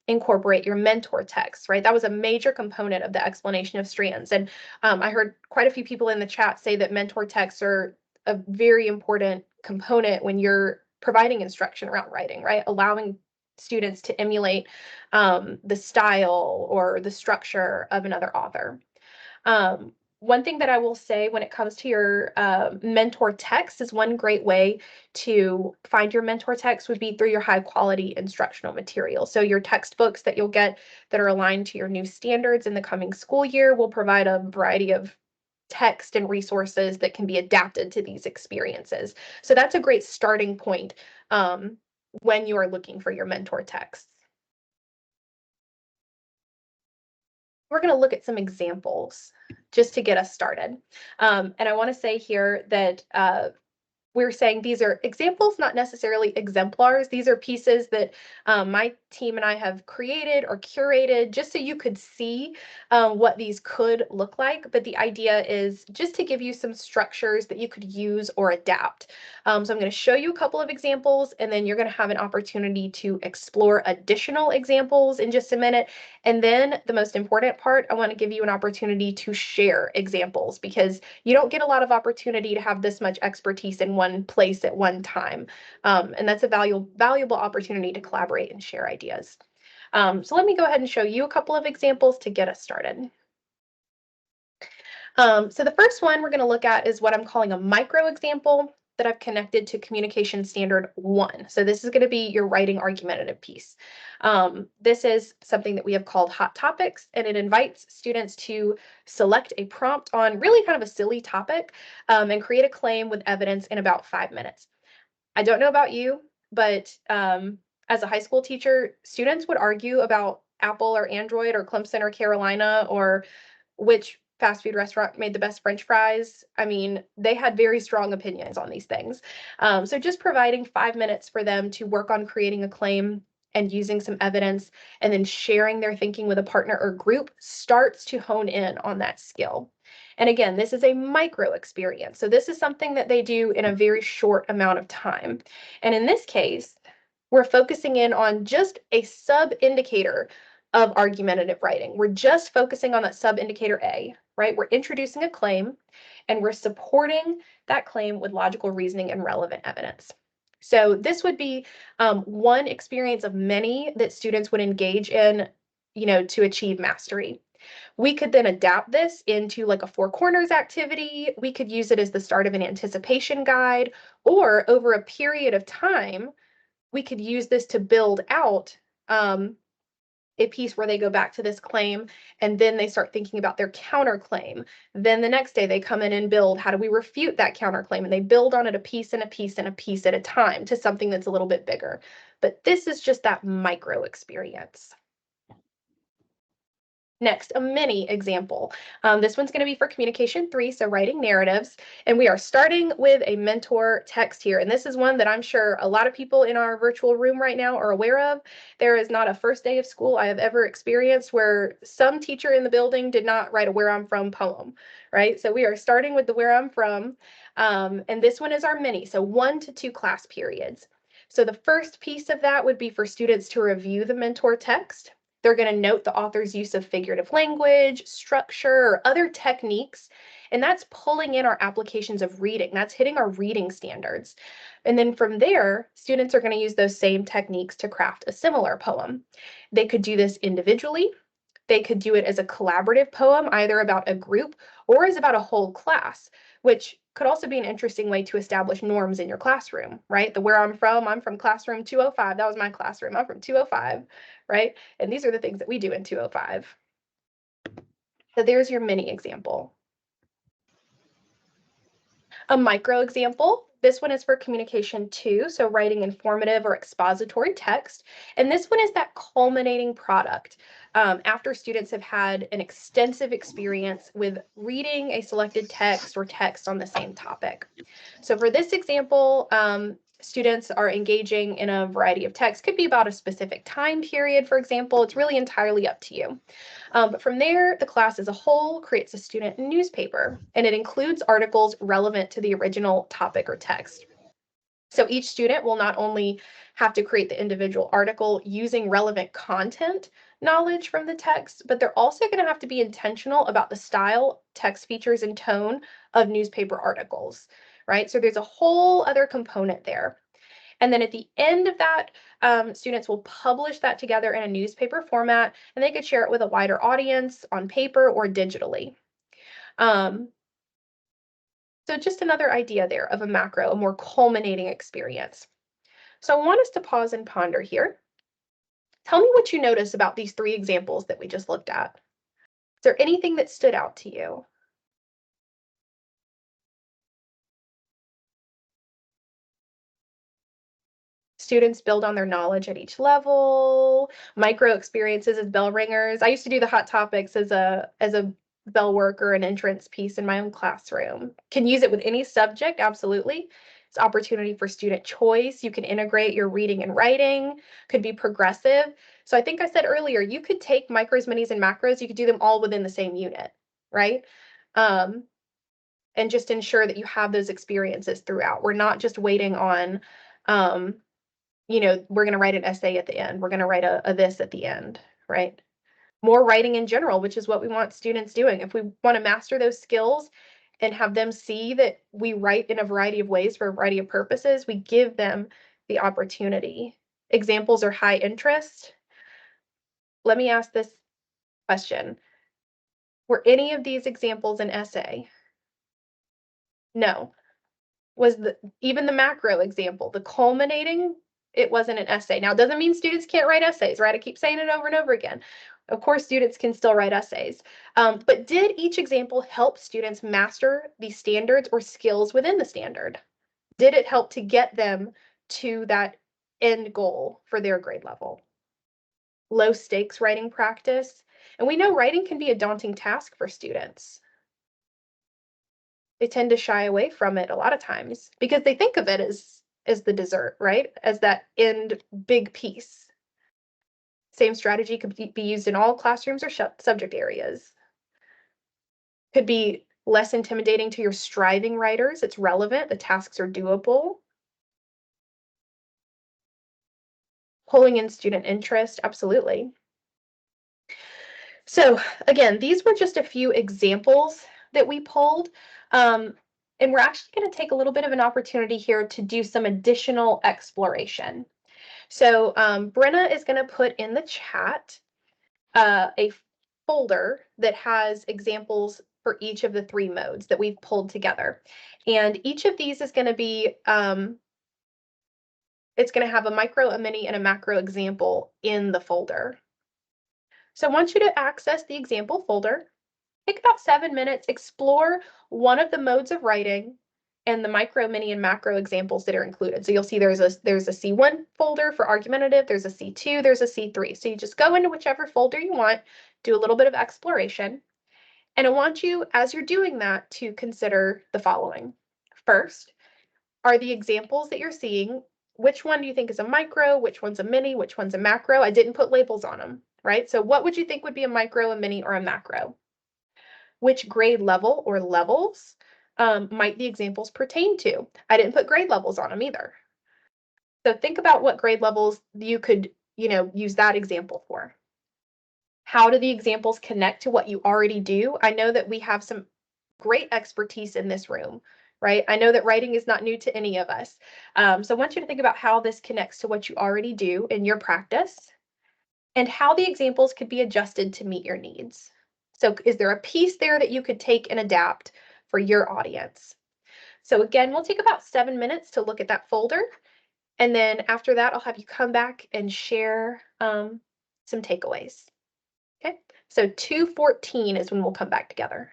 incorporate your mentor text, right? That was a major component of the explanation of strands. And I heard quite a few people in the chat say that mentor texts are a very important component when you're providing instruction around writing, right? Allowing students to emulate the style or the structure of another author. One thing that I will say when it comes to your mentor text is one great way to find your mentor text would be through your high quality instructional material. So your textbooks that you'll get that are aligned to your new standards in the coming school year will provide a variety of text and resources that can be adapted to these experiences. So that's a great starting point when you are looking for your mentor texts. We're going to look at some examples just to get us started. And I want to say here that we're saying these are examples, not necessarily exemplars. These are pieces that my team and I have created or curated just so you could see what these could look like. But the idea is just to give you some structures that you could use or adapt. So I'm going to show you a couple of examples, and then you're going to have an opportunity to explore additional examples in just a minute. And then the most important part, I want to give you an opportunity to share examples, because you don't get a lot of opportunity to have this much expertise in one place at one time. And that's a valuable opportunity to collaborate and share ideas. So let me go ahead and show you a couple of examples to get us started. So the first one we're going to look at is what I'm calling a micro example that I've connected to Communication Standard 1. So this is going to be your writing argumentative piece. This is something that we have called Hot Topics, and it invites students to select a prompt on really kind of a silly topic and create a claim with evidence in about 5 minutes. I don't know about you, but as a high school teacher, students would argue about Apple or Android or Clemson or Carolina or which fast food restaurant made the best French fries. I mean, they had very strong opinions on these things. So just providing 5 minutes for them to work on creating a claim and using some evidence and then sharing their thinking with a partner or group starts to hone in on that skill. And again, this is a micro experience. So this is something that they do in a very short amount of time. And in this case, we're focusing in on just a sub-indicator of argumentative writing. We're just focusing on that sub-indicator A, right? We're introducing a claim and we're supporting that claim with logical reasoning and relevant evidence. So this would be one experience of many that students would engage in, to achieve mastery. We could then adapt this into like a four corners activity. We could use it as the start of an anticipation guide, or over a period of time, we could use this to build out a piece where they go back to this claim and then they start thinking about their counterclaim. Then the next day they come in and build, how do we refute that counterclaim? And they build on it a piece and a piece and a piece at a time to something that's a little bit bigger. But this is just that micro experience. Next, a mini example. This one's going to be for Communication 3, so writing narratives. And we are starting with a mentor text here. And this is one that I'm sure a lot of people in our virtual room right now are aware of. There is not a first day of school I have ever experienced where some teacher in the building did not write a Where I'm From poem, right? So we are starting with the Where I'm From. And this one is our mini, so 1 to 2 class periods. So the first piece of that would be for students to review the mentor text. They're going to note the author's use of figurative language, structure, or other techniques, and that's pulling in our applications of reading. That's hitting our reading standards. And then from there, students are going to use those same techniques to craft a similar poem. They could do this individually. They could do it as a collaborative poem, either about a group or as about a whole class, which could also be an interesting way to establish norms in your classroom, right? The Where I'm from classroom 205. That was my classroom. I'm from 205, right? And these are the things that we do in 205. So there's your mini example. A micro example. This one is for Communication 2, so writing informative or expository text. And this one is that culminating product after students have had an extensive experience with reading a selected text or text on the same topic. So for this example, students are engaging in a variety of texts. Could be about a specific time period, for example. It's really entirely up to you. But from there, the class as a whole creates a student newspaper, and it includes articles relevant to the original topic or text. So each student will not only have to create the individual article using relevant content knowledge from the text, but they're also going to have to be intentional about the style, text features, and tone of newspaper articles, right? So there's a whole other component there. And then at the end of that, students will publish that together in a newspaper format, and they could share it with a wider audience on paper or digitally. So just another idea there of a macro, a more culminating experience. So I want us to pause and ponder here. Tell me what you notice about these 3 examples that we just looked at. Is there anything that stood out to you? Students build on their knowledge at each level, micro experiences as bell ringers. I used to do the hot topics as a bell work or an entrance piece in my own classroom. Can use it with any subject, absolutely. It's opportunity for student choice. You can integrate your reading and writing, could be progressive. So I think I said earlier, you could take micros, minis, and macros, you could do them all within the same unit, right? And just ensure that you have those experiences throughout. We're not just waiting on, we're going to write an essay at the end. We're going to write a this at the end, right? More writing in general, which is what we want students doing. If we want to master those skills and have them see that we write in a variety of ways for a variety of purposes, we give them the opportunity. Examples are high interest. Let me ask this question. Were any of these examples an essay? No. Was even the macro example, the culminating, it wasn't an essay. Now, it doesn't mean students can't write essays, right? I keep saying it over and over again. Of course, students can still write essays. But did each example help students master the standards or skills within the standard? Did it help to get them to that end goal for their grade level? Low stakes writing practice. And we know writing can be a daunting task for students. They tend to shy away from it a lot of times because they think of it as the dessert, right? As that end big piece. Same strategy could be used in all classrooms or subject areas. Could be less intimidating to your striving writers. It's relevant. The tasks are doable. Pulling in student interest, absolutely. So again, these were just a few examples that we pulled. And we're actually going to take a little bit of an opportunity here to do some additional exploration. So Brenna is going to put in the chat a folder that has examples for each of the 3 modes that we've pulled together. And each of these is going to be, it's going to have a micro, a mini, and a macro example in the folder. So I want you to access the example folder. Take about 7 minutes, explore one of the modes of writing and the micro, mini, and macro examples that are included. So you'll see there's a C1 folder for argumentative, there's a C2, there's a C3. So you just go into whichever folder you want, do a little bit of exploration. And I want you, as you're doing that, to consider the following. First, are the examples that you're seeing, which one do you think is a micro, which one's a mini, which one's a macro? I didn't put labels on them, right? So what would you think would be a micro, a mini, or a macro? Which grade level or levels might the examples pertain to? I didn't put grade levels on them either. So think about what grade levels you could, use that example for. How do the examples connect to what you already do? I know that we have some great expertise in this room, right? I know that writing is not new to any of us. So I want you to think about how this connects to what you already do in your practice and how the examples could be adjusted to meet your needs. So is there a piece there that you could take and adapt for your audience? So again, we'll take about 7 minutes to look at that folder. And then after that, I'll have you come back and share some takeaways. Okay, so 2:14 is when we'll come back together.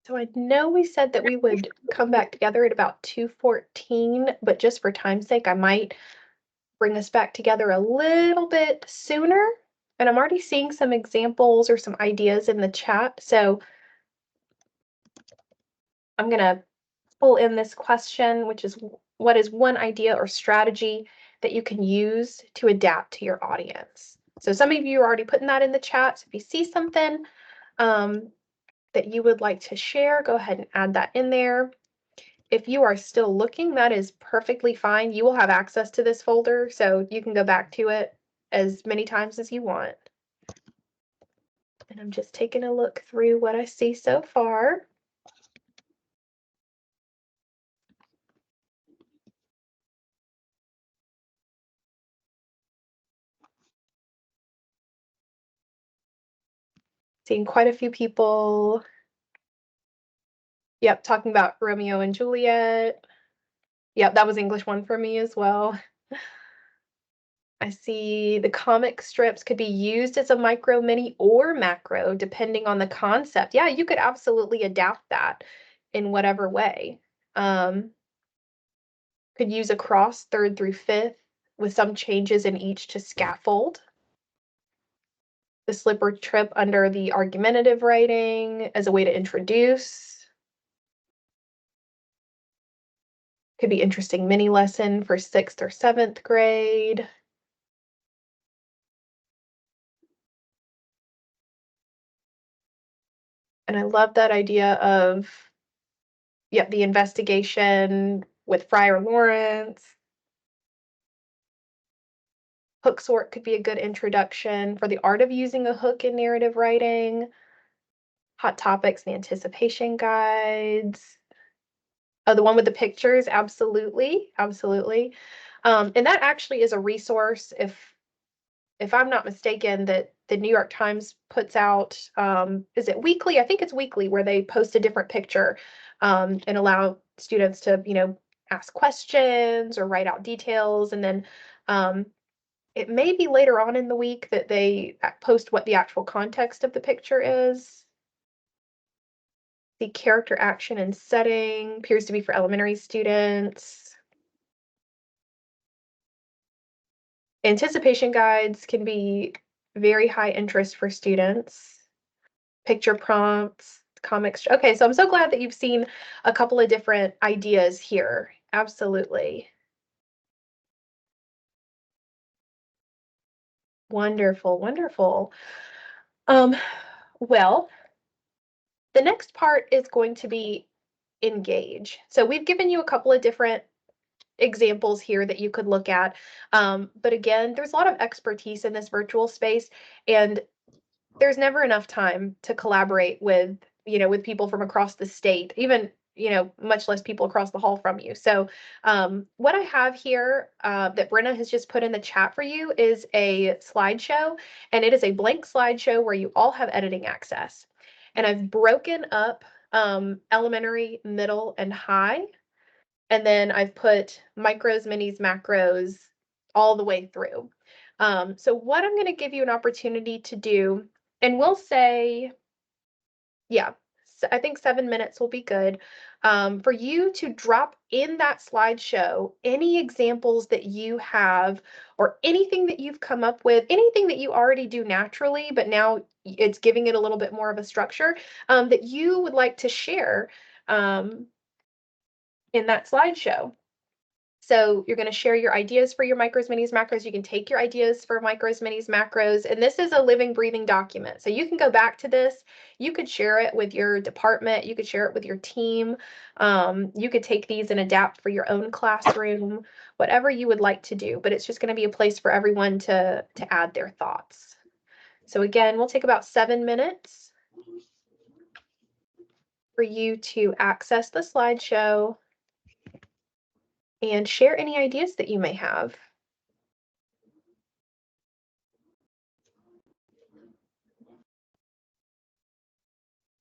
So I know we said that we would come back together at about 2:14, but just for time's sake, I might bring us back together a little bit sooner. And I'm already seeing some examples or some ideas in the chat. So I'm going to pull in this question, which is, what is one idea or strategy that you can use to adapt to your audience? So some of you are already putting that in the chat. So if you see something that you would like to share, go ahead and add that in there. If you are still looking, that is perfectly fine. You will have access to this folder, so you can go back to it as many times as you want. And I'm just taking a look through what I see so far. Seeing quite a few people. Yep, talking about Romeo and Juliet. Yep, that was English 1 for me as well. I see the comic strips could be used as a micro, mini, or macro, depending on the concept. Yeah, you could absolutely adapt that in whatever way. Could use across 3rd through 5th with some changes in each to scaffold. The slip or trip under the argumentative writing as a way to introduce. Could be interesting mini lesson for 6th or 7th grade. And I love that idea of, yep, the investigation with Friar Lawrence. Hook sort could be a good introduction for the art of using a hook in narrative writing. Hot topics and anticipation guides. Oh, the one with the pictures, absolutely, absolutely. And that actually is a resource, if I'm not mistaken, that the New York Times puts out, is it weekly? I think it's weekly, where they post a different picture and allow students to, ask questions or write out details. And then it may be later on in the week that they post what the actual context of the picture is. The character action and setting appears to be for elementary students. Anticipation guides can be very high interest for students. Picture prompts, comics. Okay, so I'm so glad that you've seen a couple of different ideas here. Absolutely. Wonderful, wonderful. Well, the next part is going to be engage. So we've given you a couple of different examples here that you could look at. But again, there's a lot of expertise in this virtual space, and there's never enough time to collaborate with, with people from across the state, even, much less people across the hall from you. So what I have here that Brenna has just put in the chat for you is a slideshow, and it is a blank slideshow where you all have editing access. And I've broken up elementary, middle, and high. And then I've put micros, minis, macros all the way through. So what I'm going to give you an opportunity to do, and we'll say, yeah, I think 7 minutes will be good, for you to drop in that slideshow any examples that you have, or anything that you've come up with, anything that you already do naturally, but now it's giving it a little bit more of a structure, that you would like to share in that slideshow. So you're going to share your ideas for your micros, minis, macros. You can take your ideas for micros, minis, macros, and this is a living, breathing document. So you can go back to this. You could share it with your department. You could share it with your team. You could take these and adapt for your own classroom, whatever you would like to do. But it's just going to be a place for everyone to add their thoughts. So again, we'll take about 7 minutes for you to access the slideshow and share any ideas that you may have.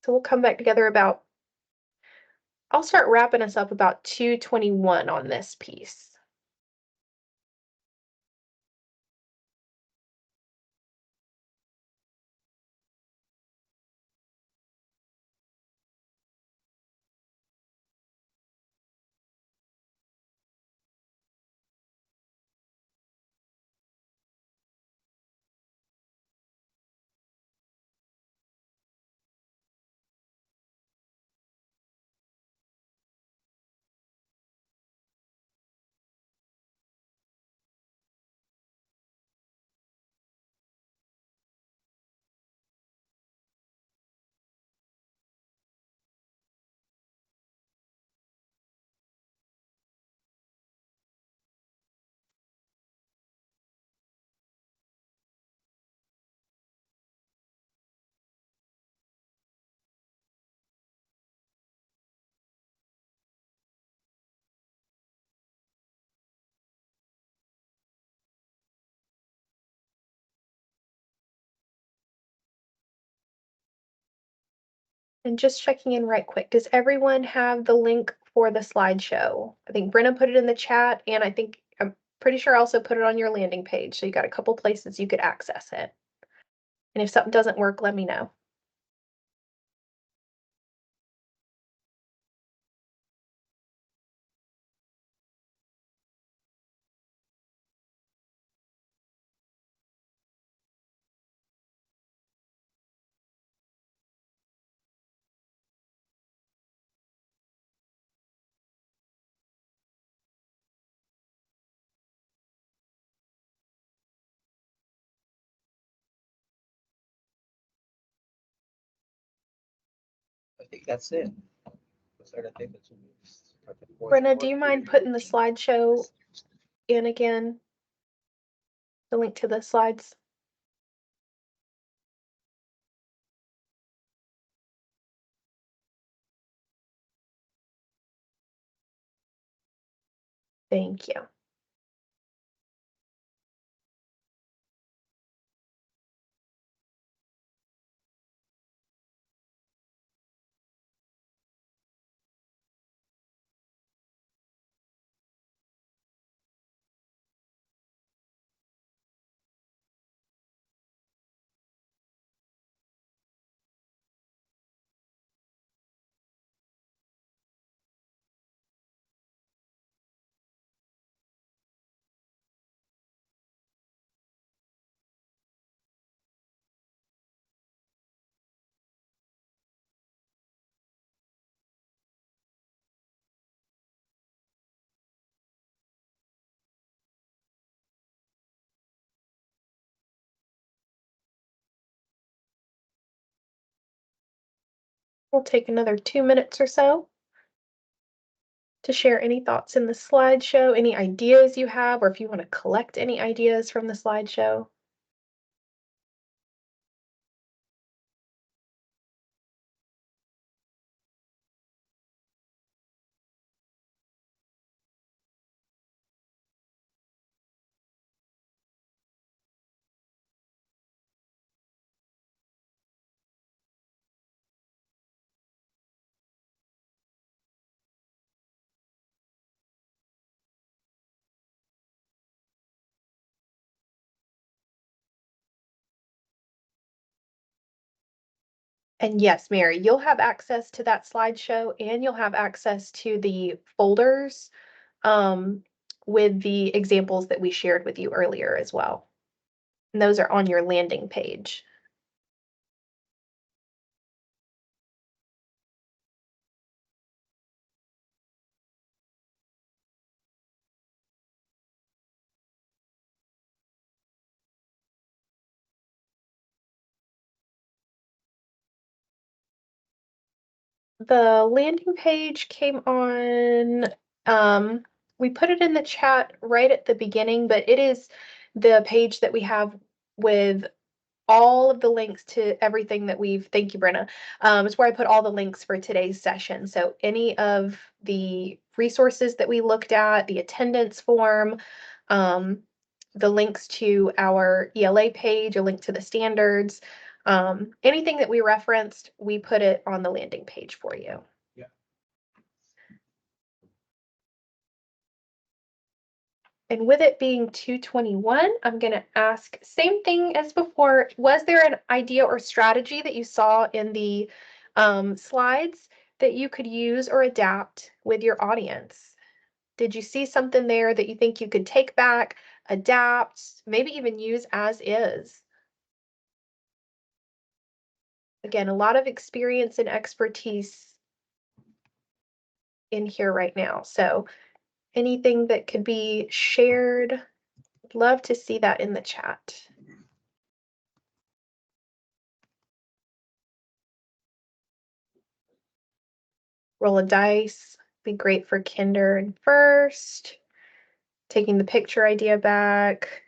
So we'll come back together I'll start wrapping us up about 2:21 on this piece. And just checking in right quick, does everyone have the link for the slideshow? I think Brenna put it in the chat, and I'm pretty sure I also put it on your landing page. So you got a couple places you could access it. And if something doesn't work, let me know. I think that's it. Brenna, do you mind putting the slideshow in again? The link to the slides? Thank you. We'll take another 2 minutes or so to share any thoughts in the slideshow, any ideas you have, or if you want to collect any ideas from the slideshow. And yes, Mary, you'll have access to that slideshow and you'll have access to the folders with the examples that we shared with you earlier as well. And those are on your landing page. The landing page came on, we put it in the chat right at the beginning, but it is the page that we have with all of the links to everything that thank you, Brenna. It's where I put all the links for today's session. So any of the resources that we looked at, the attendance form, the links to our ELA page, a link to the standards, anything that we referenced, we put it on the landing page for you. Yeah. And with it being 2:21, I'm going to ask, same thing as before, was there an idea or strategy that you saw in the slides that you could use or adapt with your audience? Did you see something there that you think you could take back, adapt, maybe even use as is? Again, a lot of experience and expertise in here right now. So anything that could be shared, I'd love to see that in the chat. Roll a dice, be great for kinder and first. Taking the picture idea back.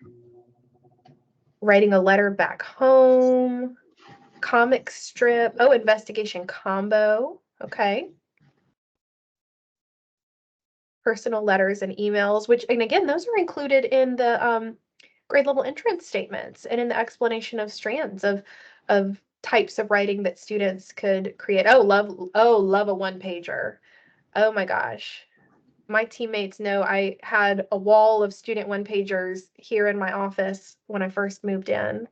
Writing a letter back home. Comic strip. Oh, investigation combo. Okay. Personal letters and emails, which, and again, those are included in the grade level entrance statements and in the explanation of strands of types of writing that students could create. Love a one-pager. Oh my gosh. My teammates know I had a wall of student one-pagers here in my office when I first moved in.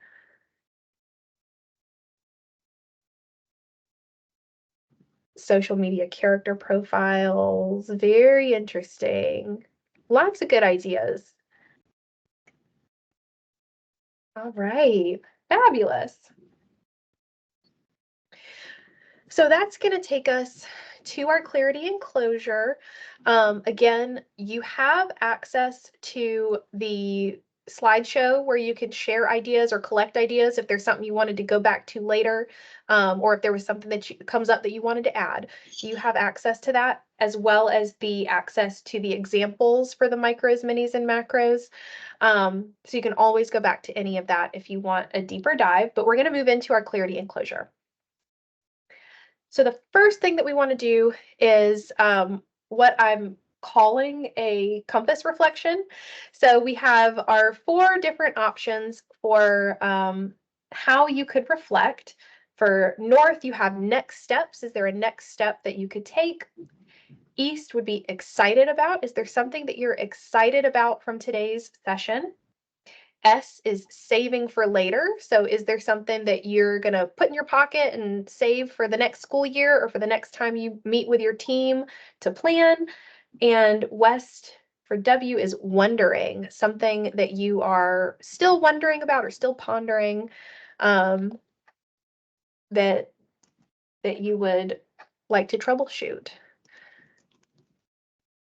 Social media character profiles, very interesting. Lots of good ideas. All right, fabulous. So that's going to take us to our clarity and closure. Again, you have access to the slideshow where you can share ideas or collect ideas if there's something you wanted to go back to later, or if there was something that comes up that you wanted to add. You have access to that, as well as the access to the examples for the micros, minis, and macros. So you can always go back to any of that if you want a deeper dive, but we're going to move into our clarity and closure. So the first thing that we want to do is what I'm calling a compass reflection. So we have our 4 different options for how you could reflect. For north, you have next steps. Is there a next step that you could take? East would be excited about. Is there something that you're excited about from today's session? S is saving for later. So is there something that you're going to put in your pocket and save for the next school year or for the next time you meet with your team to plan? And West for W is wondering, something that you are still wondering about or still pondering, that you would like to troubleshoot.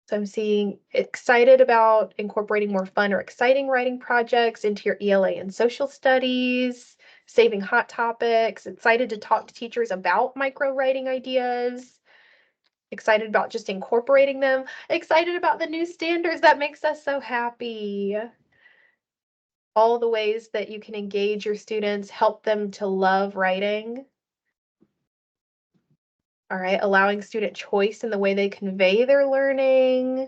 So I'm seeing excited about incorporating more fun or exciting writing projects into your ELA and social studies, saving hot topics, excited to talk to teachers about micro writing ideas, excited about just incorporating them, excited about the new standards. That makes us so happy. All the ways that you can engage your students, help them to love writing. All right, allowing student choice in the way they convey their learning.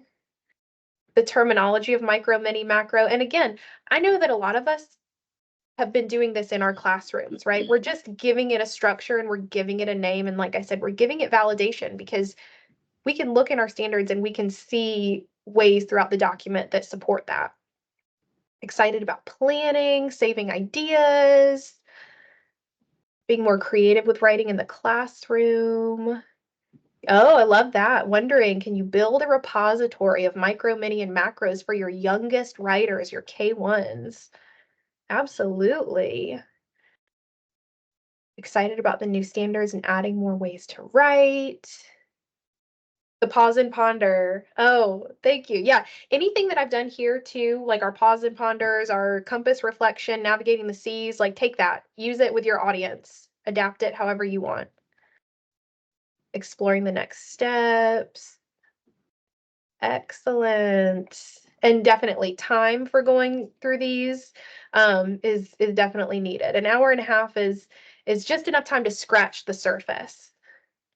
The terminology of micro, mini, macro. And again, I know that a lot of us have been doing this in our classrooms, right? We're just giving it a structure and we're giving it a name. And like I said, we're giving it validation because we can look in our standards and we can see ways throughout the document that support that. Excited about planning, saving ideas, being more creative with writing in the classroom. Oh, I love that. Wondering, can you build a repository of micro, mini, and macros for your youngest writers, your K1s? Absolutely. Excited about the new standards and adding more ways to write. The pause and ponder. Oh, thank you. Yeah, anything that I've done here too, like our pause and ponders, our compass reflection, navigating the seas, like take that, use it with your audience, adapt it however you want. Exploring the next steps. Excellent. And definitely time for going through these is definitely needed. An hour and a half is just enough time to scratch the surface.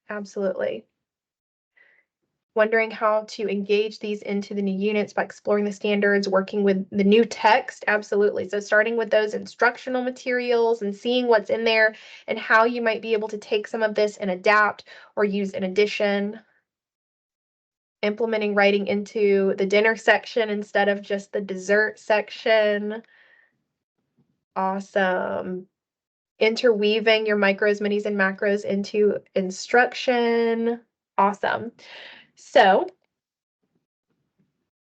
Absolutely. Wondering how to engage these into the new units by exploring the standards, working with the new text. Absolutely. So starting with those instructional materials and seeing what's in there and how you might be able to take some of this and adapt or use in addition. Implementing writing into the dinner section instead of just the dessert section. Awesome. Interweaving your micros, minis, and macros into instruction. Awesome. So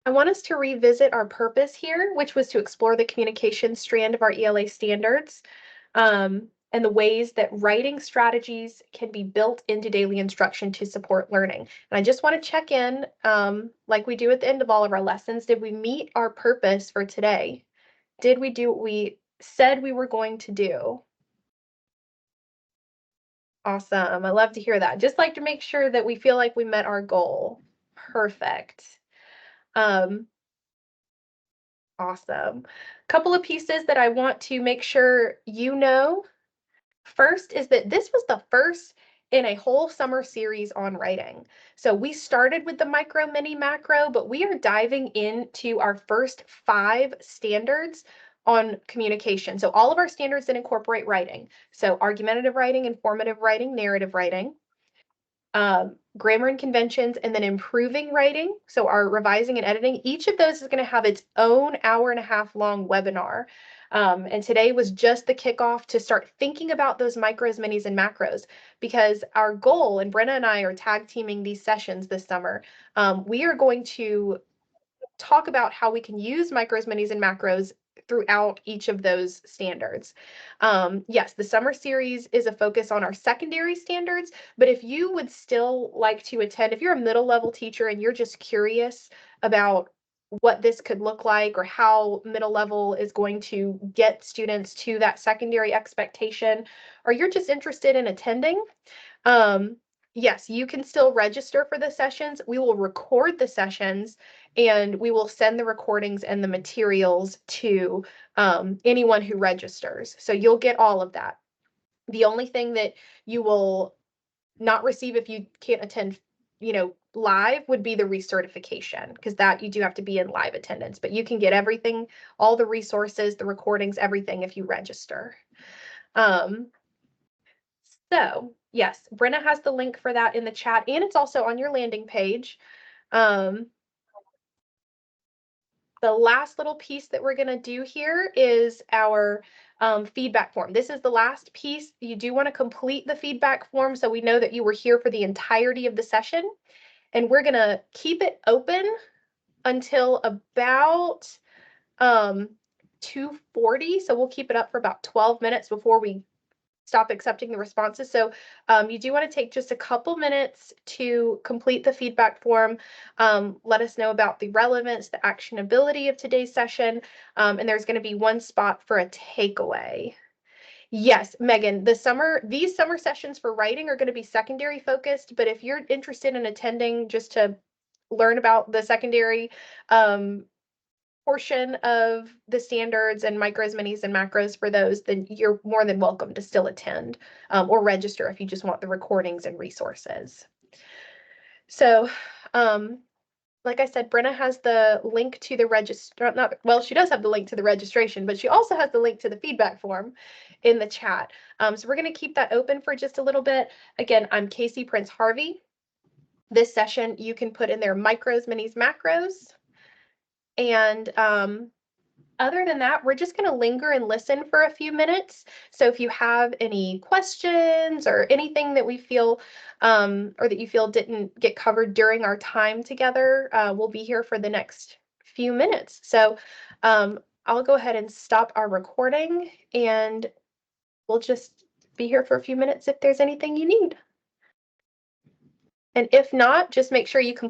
I want us to revisit our purpose here, which was to explore the communication strand of our ELA standards, and the ways that writing strategies can be built into daily instruction to support learning. And I just want to check in, like we do at the end of all of our lessons. Did we meet our purpose for today? Did we do what we said we were going to do? Awesome. I love to hear that. Just like to make sure that we feel like we met our goal. Perfect. Awesome. Couple of pieces that I want to make sure you know. First is that this was the first in a whole summer series on writing. So we started with the micro, mini, macro, but we are diving into our first 5 standards on communication. So all of our standards that incorporate writing. So argumentative writing, informative writing, narrative writing, grammar and conventions, and then improving writing. So our revising and editing, each of those is going to have its own 1.5 hour long webinar. And today was just the kickoff to start thinking about those micros, minis, and macros, because our goal, and Brenna and I are tag teaming these sessions this summer, we are going to talk about how we can use micros, minis, and macros throughout each of those standards. Yes, the summer series is a focus on our secondary standards, but if you would still like to attend, if you're a middle level teacher and you're just curious about what this could look like or how middle level is going to get students to that secondary expectation, or you're just interested in attending, yes, you can still register for the sessions. We will record the sessions and we will send the recordings and the materials to anyone who registers. So you'll get all of that. The only thing that you will not receive if you can't attend, live would be the recertification, because that you do have to be in live attendance, but you can get everything, all the resources, the recordings, everything if you register. So yes, Brenna has the link for that in the chat, and it's also on your landing page. The last little piece that we're going to do here is our feedback form. This is the last piece. You do want to complete the feedback form so we know that you were here for the entirety of the session. And we're going to keep it open until about 2:40. So we'll keep it up for about 12 minutes before we stop accepting the responses. So you do want to take just a couple minutes to complete the feedback form. Let us know about the relevance, the actionability of today's session, and there's going to be one spot for a takeaway. Yes, Megan, these summer sessions for writing are going to be secondary focused, but if you're interested in attending just to learn about the secondary portion of the standards and micros, minis, and macros for those, then you're more than welcome to still attend or register if you just want the recordings and resources. So, like I said, Brenna has the link to the she does have the link to the registration, but she also has the link to the feedback form in the chat. So we're going to keep that open for just a little bit. Again, I'm Casey Prince Harvey. This session, you can put in there micros, minis, macros. And other than that, we're just going to linger and listen for a few minutes. So if you have any questions or anything that we feel or that you feel didn't get covered during our time together, we'll be here for the next few minutes. So I'll go ahead and stop our recording and we'll just be here for a few minutes if there's anything you need. And if not, just make sure you complete